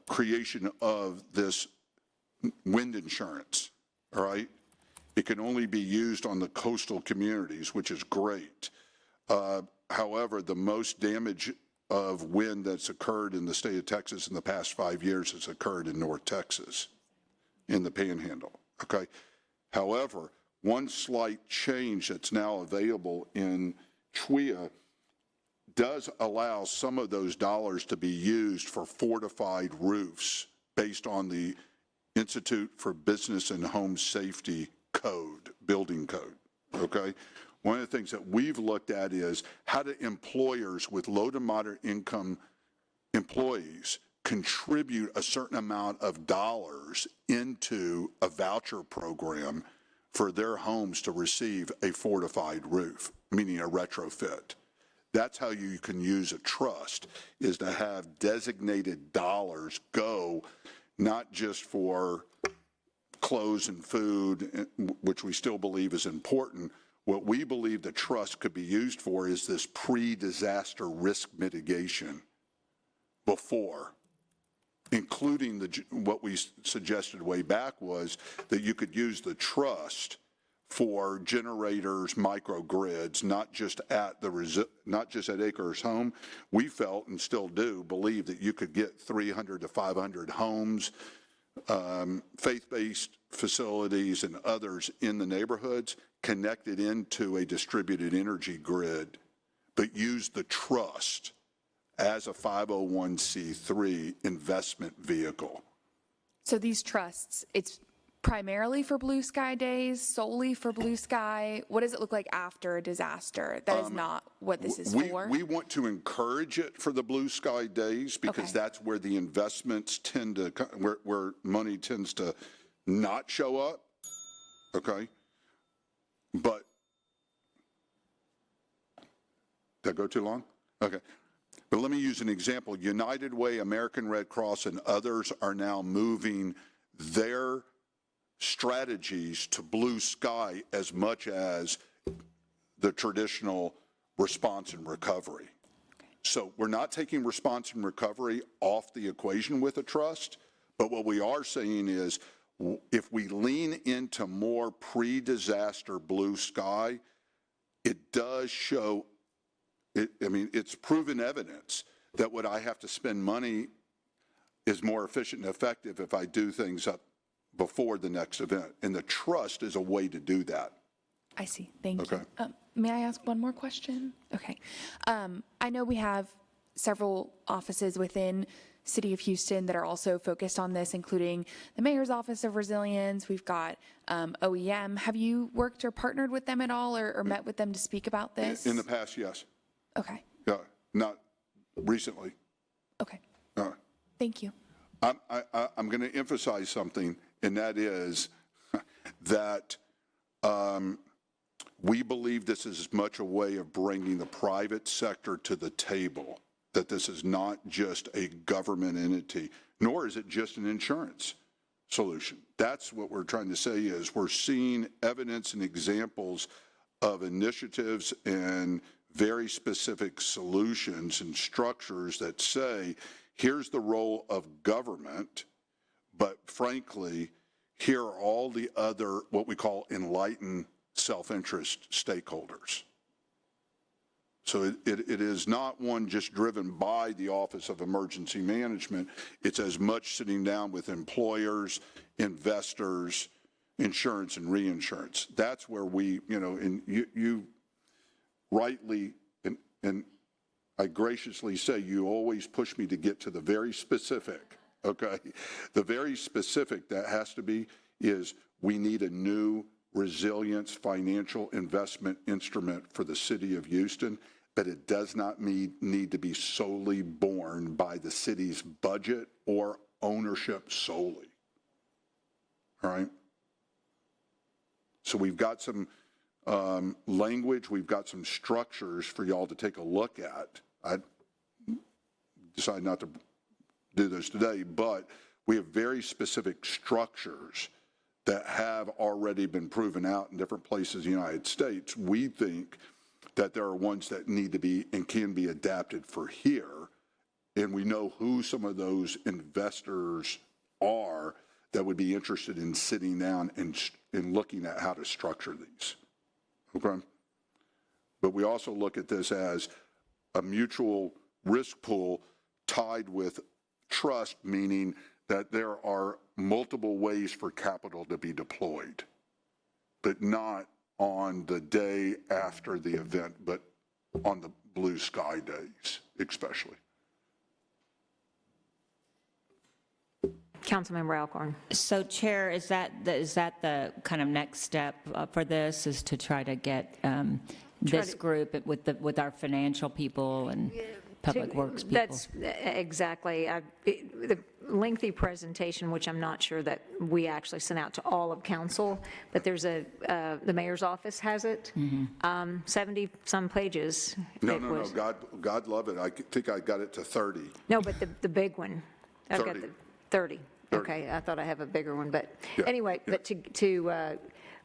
creation of this wind insurance, all right? It can only be used on the coastal communities, which is great. However, the most damage of wind that's occurred in the state of Texas in the past 5 years has occurred in North Texas, in the Panhandle, okay? However, one slight change that's now available in CHWIA does allow some of those dollars to be used for fortified roofs based on the Institute for Business and Home Safety Code, building code, okay? One of the things that we've looked at is how do employers with low to moderate income employees contribute a certain amount of dollars into a voucher program for their homes to receive a fortified roof, meaning a retrofit. That's how you can use a trust, is to have designated dollars go not just for clothes and food, which we still believe is important, What we believe the trust could be used for is this pre-disaster risk mitigation before, including what we suggested way back was that you could use the trust for generators, microgrids, not just at Acres Home. We felt and still do believe that you could get 300 to 500 homes, faith-based facilities and others in the neighborhoods connected into a distributed energy grid, but use the trust as a 501c3 investment vehicle. So these trusts, it's primarily for blue sky days, solely for blue sky? What does it look like after a disaster? That is not what this is for? We want to encourage it for the blue sky days because Okay. that's where the investments tend to, where money tends to not show up, okay? But, did I go too long? Okay. But let me use an example. United Way, American Red Cross, and others are now moving their strategies to blue sky as much as the traditional response and recovery. So we're not taking response and recovery off the equation with a trust, but what we are saying is if we lean into more pre-disaster blue sky, it does show, it's proven evidence that what I have to spend money is more efficient and effective if I do things up before the next event. And the trust is a way to do that. I see. Thank Okay. you. May I ask one more question? Okay. I know we have several offices within City of Houston that are also focused on this, including the Mayor's Office of Resilience. We've got OEM. Have you worked or partnered with them at all or met with them to speak about this? In the past, yes. Okay. Not recently. Okay. Thank you. I'm going to emphasize something, and that is that we believe this is as much a way of bringing the private sector to the table, that this is not just a government entity, nor is it just an insurance solution. That's what we're trying to say is we're seeing evidence and examples of initiatives and very specific solutions and structures that say, here's the role of government, but frankly, here are all the other, what we call enlightened self-interest stakeholders. So it is not one just driven by the Office of Emergency Management. It's as much sitting down with employers, investors, insurance and reinsurance. That's where we, and you rightly, and I graciously say you always push me to get to the very specific, okay? The very specific that has to be is we need a new resilience financial investment instrument for the city of Houston, but it does not need to be solely borne by the city's budget or ownership solely, all right? So we've got some language, we've got some structures for y'all to take a look at. I decided not to do this today, but we have very specific structures that have already been proven out in different places in the United States. We think that there are ones that need to be and can be adapted for here, and we know who some of those investors are that would be interested in sitting down and looking at how to structure these, okay? But we also look at this as a mutual risk pool tied with trust, meaning that there are multiple ways for capital to be deployed, but not on the day after the event, but on the blue sky days, especially. Councilmember Alcorn. So Chair, is that the kind of next step for this, is to try to get this group with our financial people and public works people? That's exactly. The lengthy presentation, which I'm not sure that we actually sent out to all of council, but there's the mayor's office has it, 70-some pages. No, God love it. I think I got it to 30. No, but the big one. I've got 30. the 30. Okay, I thought I have a bigger one, but Yeah, anyway, yeah. but to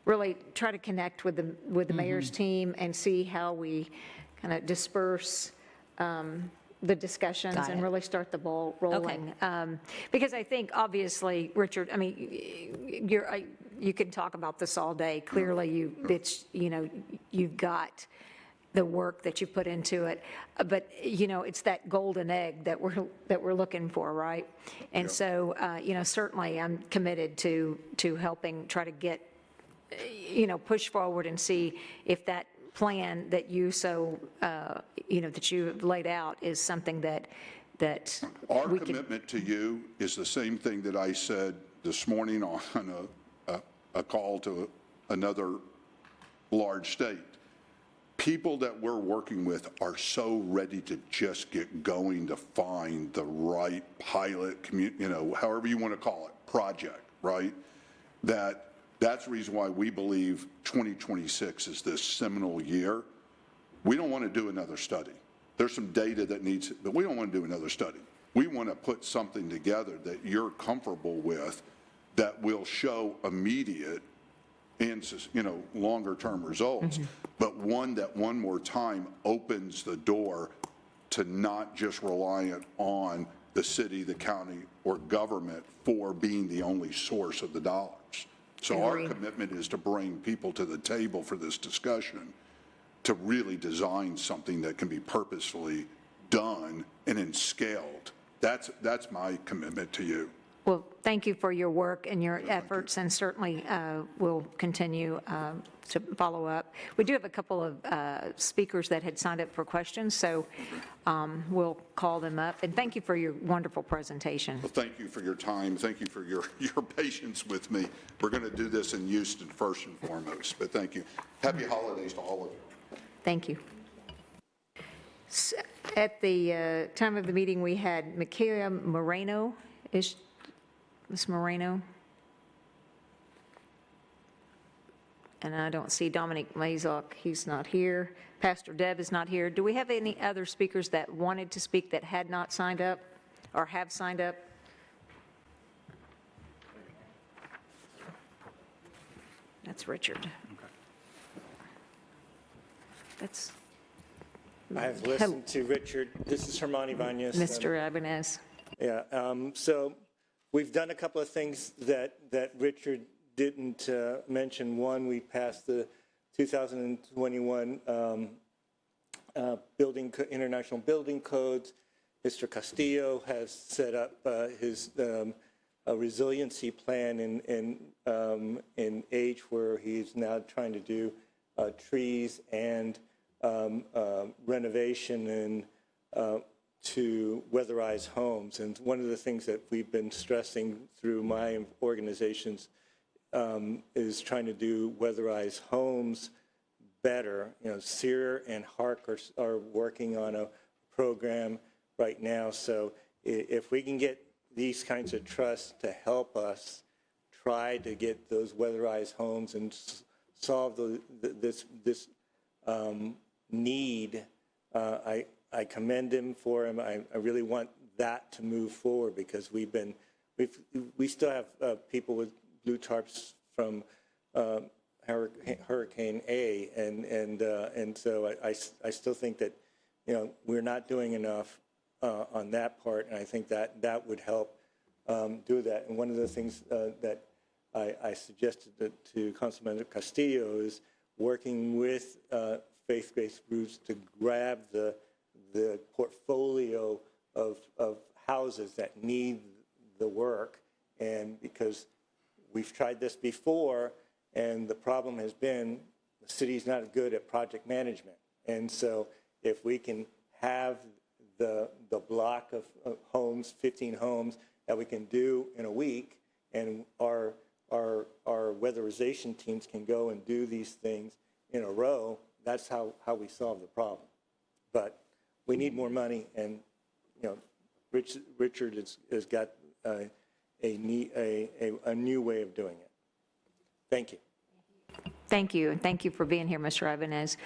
really try to connect with the mayor's team and see how we kind of disperse the discussions Got and it. really start the ball rolling. Because I think, obviously, Richard, I mean, you could talk about this all day. Clearly, you've got the work that you put into it, but, it's that golden egg that we're looking for, right? And so, certainly, I'm committed to helping try to get, push forward and see if that plan that you that you laid out is something that Our we can. commitment to you is the same thing that I said this morning on a call to another large state. People that we're working with are so ready to just get going to find the right pilot, however you want to call it, project, right? That's the reason why we believe 2026 is this seminal year. We don't want to do another study. There's some data that needs, but we don't want to do another study. We want to put something together that you're comfortable with that will show immediate and, longer-term results, but one that one more time opens the door to not just reliant on the city, the county, or government for being the only source of the dollars. So our commitment is to bring people to the table for this discussion to really design something that can be purposefully done and then scaled. That's my commitment to you. Well, thank you for your work and your efforts, and certainly we'll continue to follow up. We do have a couple of speakers that had signed up for questions, so we'll call them up. And thank you for your wonderful presentation. Well, thank you for your time. Thank you for your patience with me. We're going to do this in Houston first and foremost, but thank you. Happy holidays to all of you. Thank you. At the time of the meeting, we had Michaela Moreno. Is Ms. Moreno? And I don't see Dominic Mazok. He's not here. Pastor Deb is not here. Do we have any other speakers that wanted to speak that had not signed up or have signed up? That's Richard. That's I've listened to Richard. This is Herman Ibanez. Mr. Ibanez. Yeah, so we've done a couple of things that Richard didn't mention. One, we passed the 2021 international building codes. Mr. Castillo has set up his resiliency plan in age where he's now trying to do trees and renovation and to weatherize homes. And one of the things that we've been stressing through my organizations is trying to do weatherize homes better. SEER and HARC are working on a program right now. So if we can get these kinds of trusts to help us try to get those weatherized homes and solve this need, I commend him for him. I really want that to move forward because we still have people with blue tarps from Hurricane A, and so I still think that we're not doing enough on that part, and I think that would help do that. And one of the things that I suggested to Councilman Castillo is working with faith-based groups to grab the portfolio of houses that need the work, and because we've tried this before, and the problem has been the city's not good at project management. And so if we can have the block of homes, 15 homes, that we can do in a week, and our weatherization teams can go and do these things in a row, that's how we solve the problem. But we need more money, and Richard has got a new way of doing it. Thank you. Thank you, and thank you for being here, Mr. Ibanez.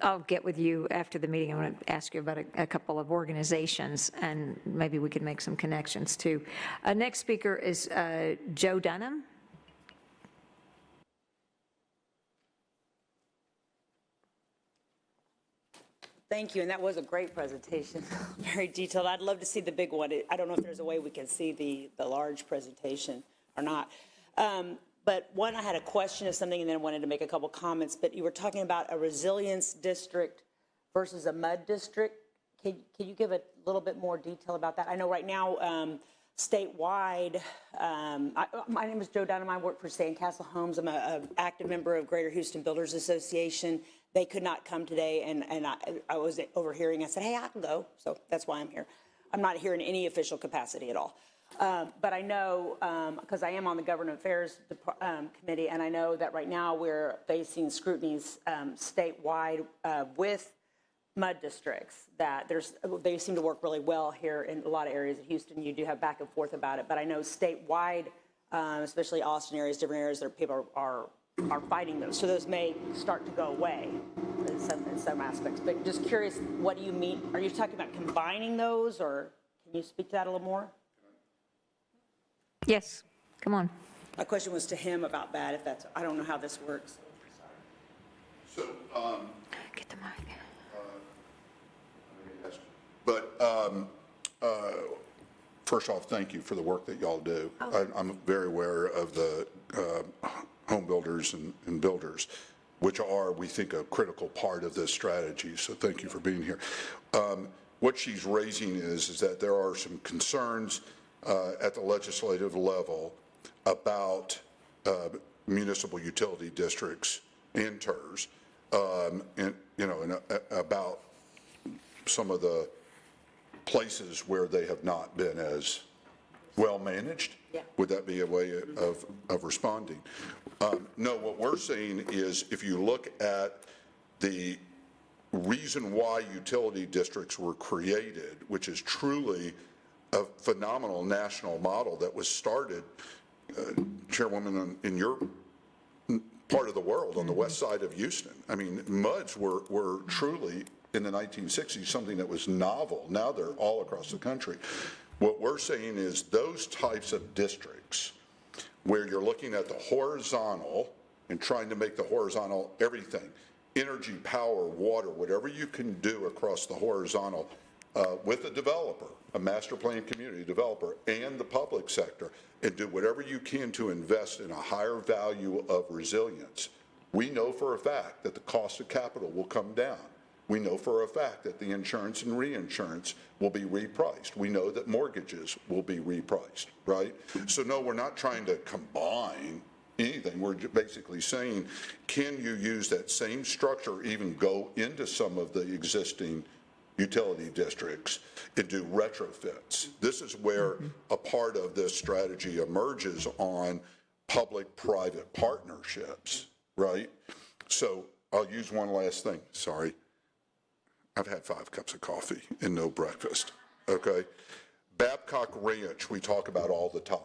I'll get with you after the meeting. I want to ask you about a couple of organizations, and maybe we could make some connections too. Next speaker is Joe Dunham. Thank you, and that was a great presentation, very detailed. I'd love to see the big one. I don't know if there's a way we can see the large presentation or not. But one, I had a question of something, and then I wanted to make a couple comments. But you were talking about a resilience district versus a mud district. Can you give a little bit more detail about that? I know right now, statewide, my name is Joe Dunham. I work for Sandcastle Homes. I'm an active member of Greater Houston Builders Association. They could not come today, and I was overhearing. I said, hey, I can go, so that's why I'm here. I'm not here in any official capacity at all. But I know, because I am on the Government Affairs Committee, and I know that right now we're facing scrutinies statewide with mud districts, that they seem to work really well here in a lot of areas of Houston. You do have back and forth about it, but I know statewide, especially Austin areas, different areas, there people are fighting those. So those may start to go away in some aspects. But just curious, what do you mean? Are you talking about combining those, or can you speak to that a little more? Yes, come on. My question was to him about that, if that's, I don't know how this works. So, Get the mic. but first off, thank you for the work that y'all do. I'm very aware of the home builders and builders, which are, we think, a critical part of this strategy. So thank you for being here. What she's raising is that there are some concerns at the legislative level about municipal utility districts and TERS, and about some of the places where they have not been as well managed. Yeah. Would that be a way of responding? No, what we're saying is, if you look at the reason why utility districts were created, which is truly a phenomenal national model that was started, Chairwoman, in your part of the world, on the west side of Houston. I mean, MUDs were truly, in the 1960s, something that was novel. Now they're all across the country. What we're saying is those types of districts where you're looking at the horizontal and trying to make the horizontal everything, energy, power, water, whatever you can do across the horizontal with a developer, a master plan community developer, and the public sector, and do whatever you can to invest in a higher value of resilience. We know for a fact that the cost of capital will come down. We know for a fact that the insurance and reinsurance will be repriced. We know that mortgages will be repriced, right? So no, we're not trying to combine anything. We're basically saying, can you use that same structure, even go into some of the existing utility districts and do retrofits? This is where a part of this strategy emerges on public-private partnerships, right? So I'll use one last thing, sorry. I've had 5 cups of coffee and no breakfast, okay? Babcock Ranch, we talk about all the time.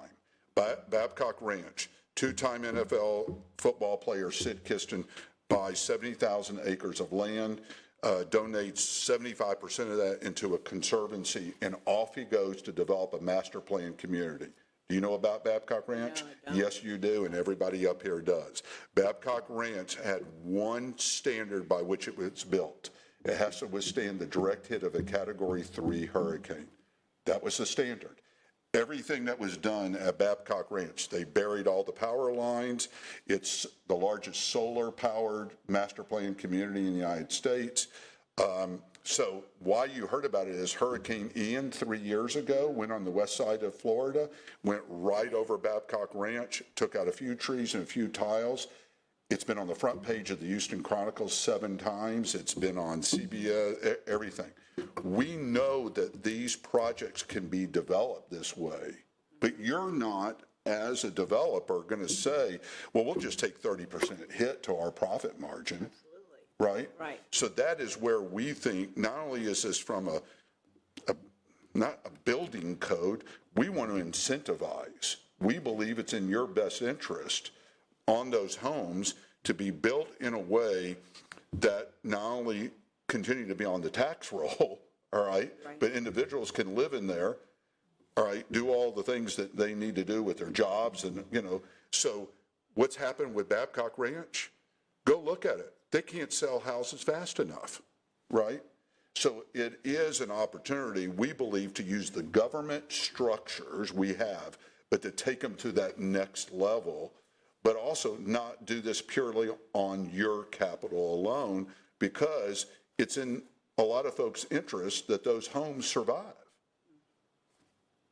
Babcock Ranch, 2-time NFL football player Sid Kiston buys 70,000 acres of land, donates 75% of that into a conservancy, and off he goes to develop a master plan community. Do you know about Babcock Ranch? No, I don't. Yes, you do, and everybody up here does. Babcock Ranch had one standard by which it was built. It has to withstand the direct hit of a Category 3 hurricane. That was the standard. Everything that was done at Babcock Ranch, they buried all the power lines. It's the largest solar-powered master plan community in the United States. So why you heard about it is Hurricane Ian 3 years ago went on the west side of Florida, went right over Babcock Ranch, took out a few trees and a few tiles. It's been on the front page of the Houston Chronicles 7 times. It's been on CBS, everything. We know that these projects can be developed this way, but you're not, as a developer, going to say, well, we'll just take 30% hit to our profit margin. Absolutely. Right? Right. So that is where we think, not only is this from not a building code, we want to incentivize. We believe it's in your best interest on those homes to be built in a way that not only continue to be on the tax roll, all right, but individuals can live in there, all right, do all the things that they need to do with their jobs and, so what's happened with Babcock Ranch? Go look at it. They can't sell houses fast enough, right? So it is an opportunity, we believe, to use the government structures we have, but to take them to that next level, but also not do this purely on your capital alone, because it's in a lot of folks' interest that those homes survive.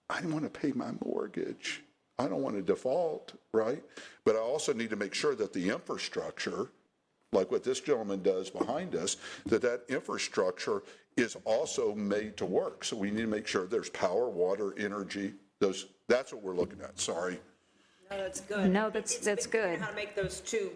I want to pay my mortgage. I don't want to default, right? But I also need to make sure that the infrastructure, like what this gentleman does behind us, that infrastructure is also made to work. So we need to make sure there's power, water, energy. That's what we're looking at. Sorry. No, that's good. No, that's good. How to make those two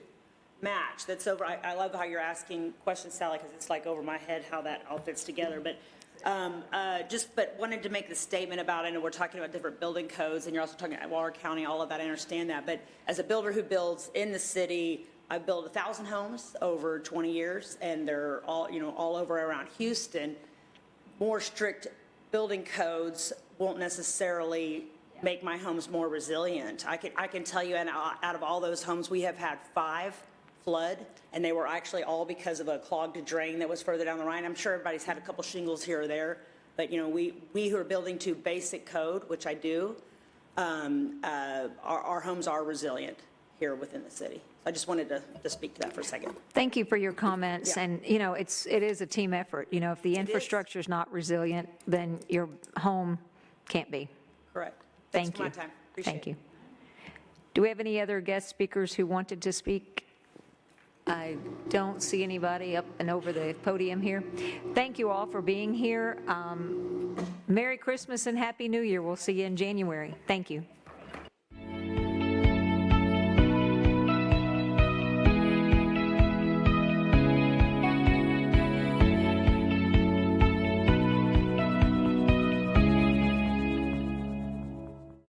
match. That's over. I love how you're asking questions, Sally, because it's like over my head how that all fits together. But but wanted to make the statement about, I know we're talking about different building codes, and you're also talking about Waller County, all of that, I understand that. But as a builder who builds in the city, I've built 1,000 homes over 20 years, and they're all, all over around Houston. More strict building codes won't necessarily make my homes more resilient. I can tell you, and out of all those homes, we have had 5 flood, and they were actually all because of a clogged drain that was further down the line. I'm sure everybody's had a couple shingles here or there, but we who are building to basic code, which I do, our homes are resilient here within the city. I just wanted to speak to that for a second. Thank you for your comments. Yeah. And, it is a team effort. If the infrastructure is not resilient, then your home can't be. Correct. Thank Thanks for you. my time. Appreciate Thank it. you. Do we have any other guest speakers who wanted to speak? I don't see anybody up and over the podium here. Thank you all for being here. Merry Christmas and Happy New Year. We'll see you in January. Thank you.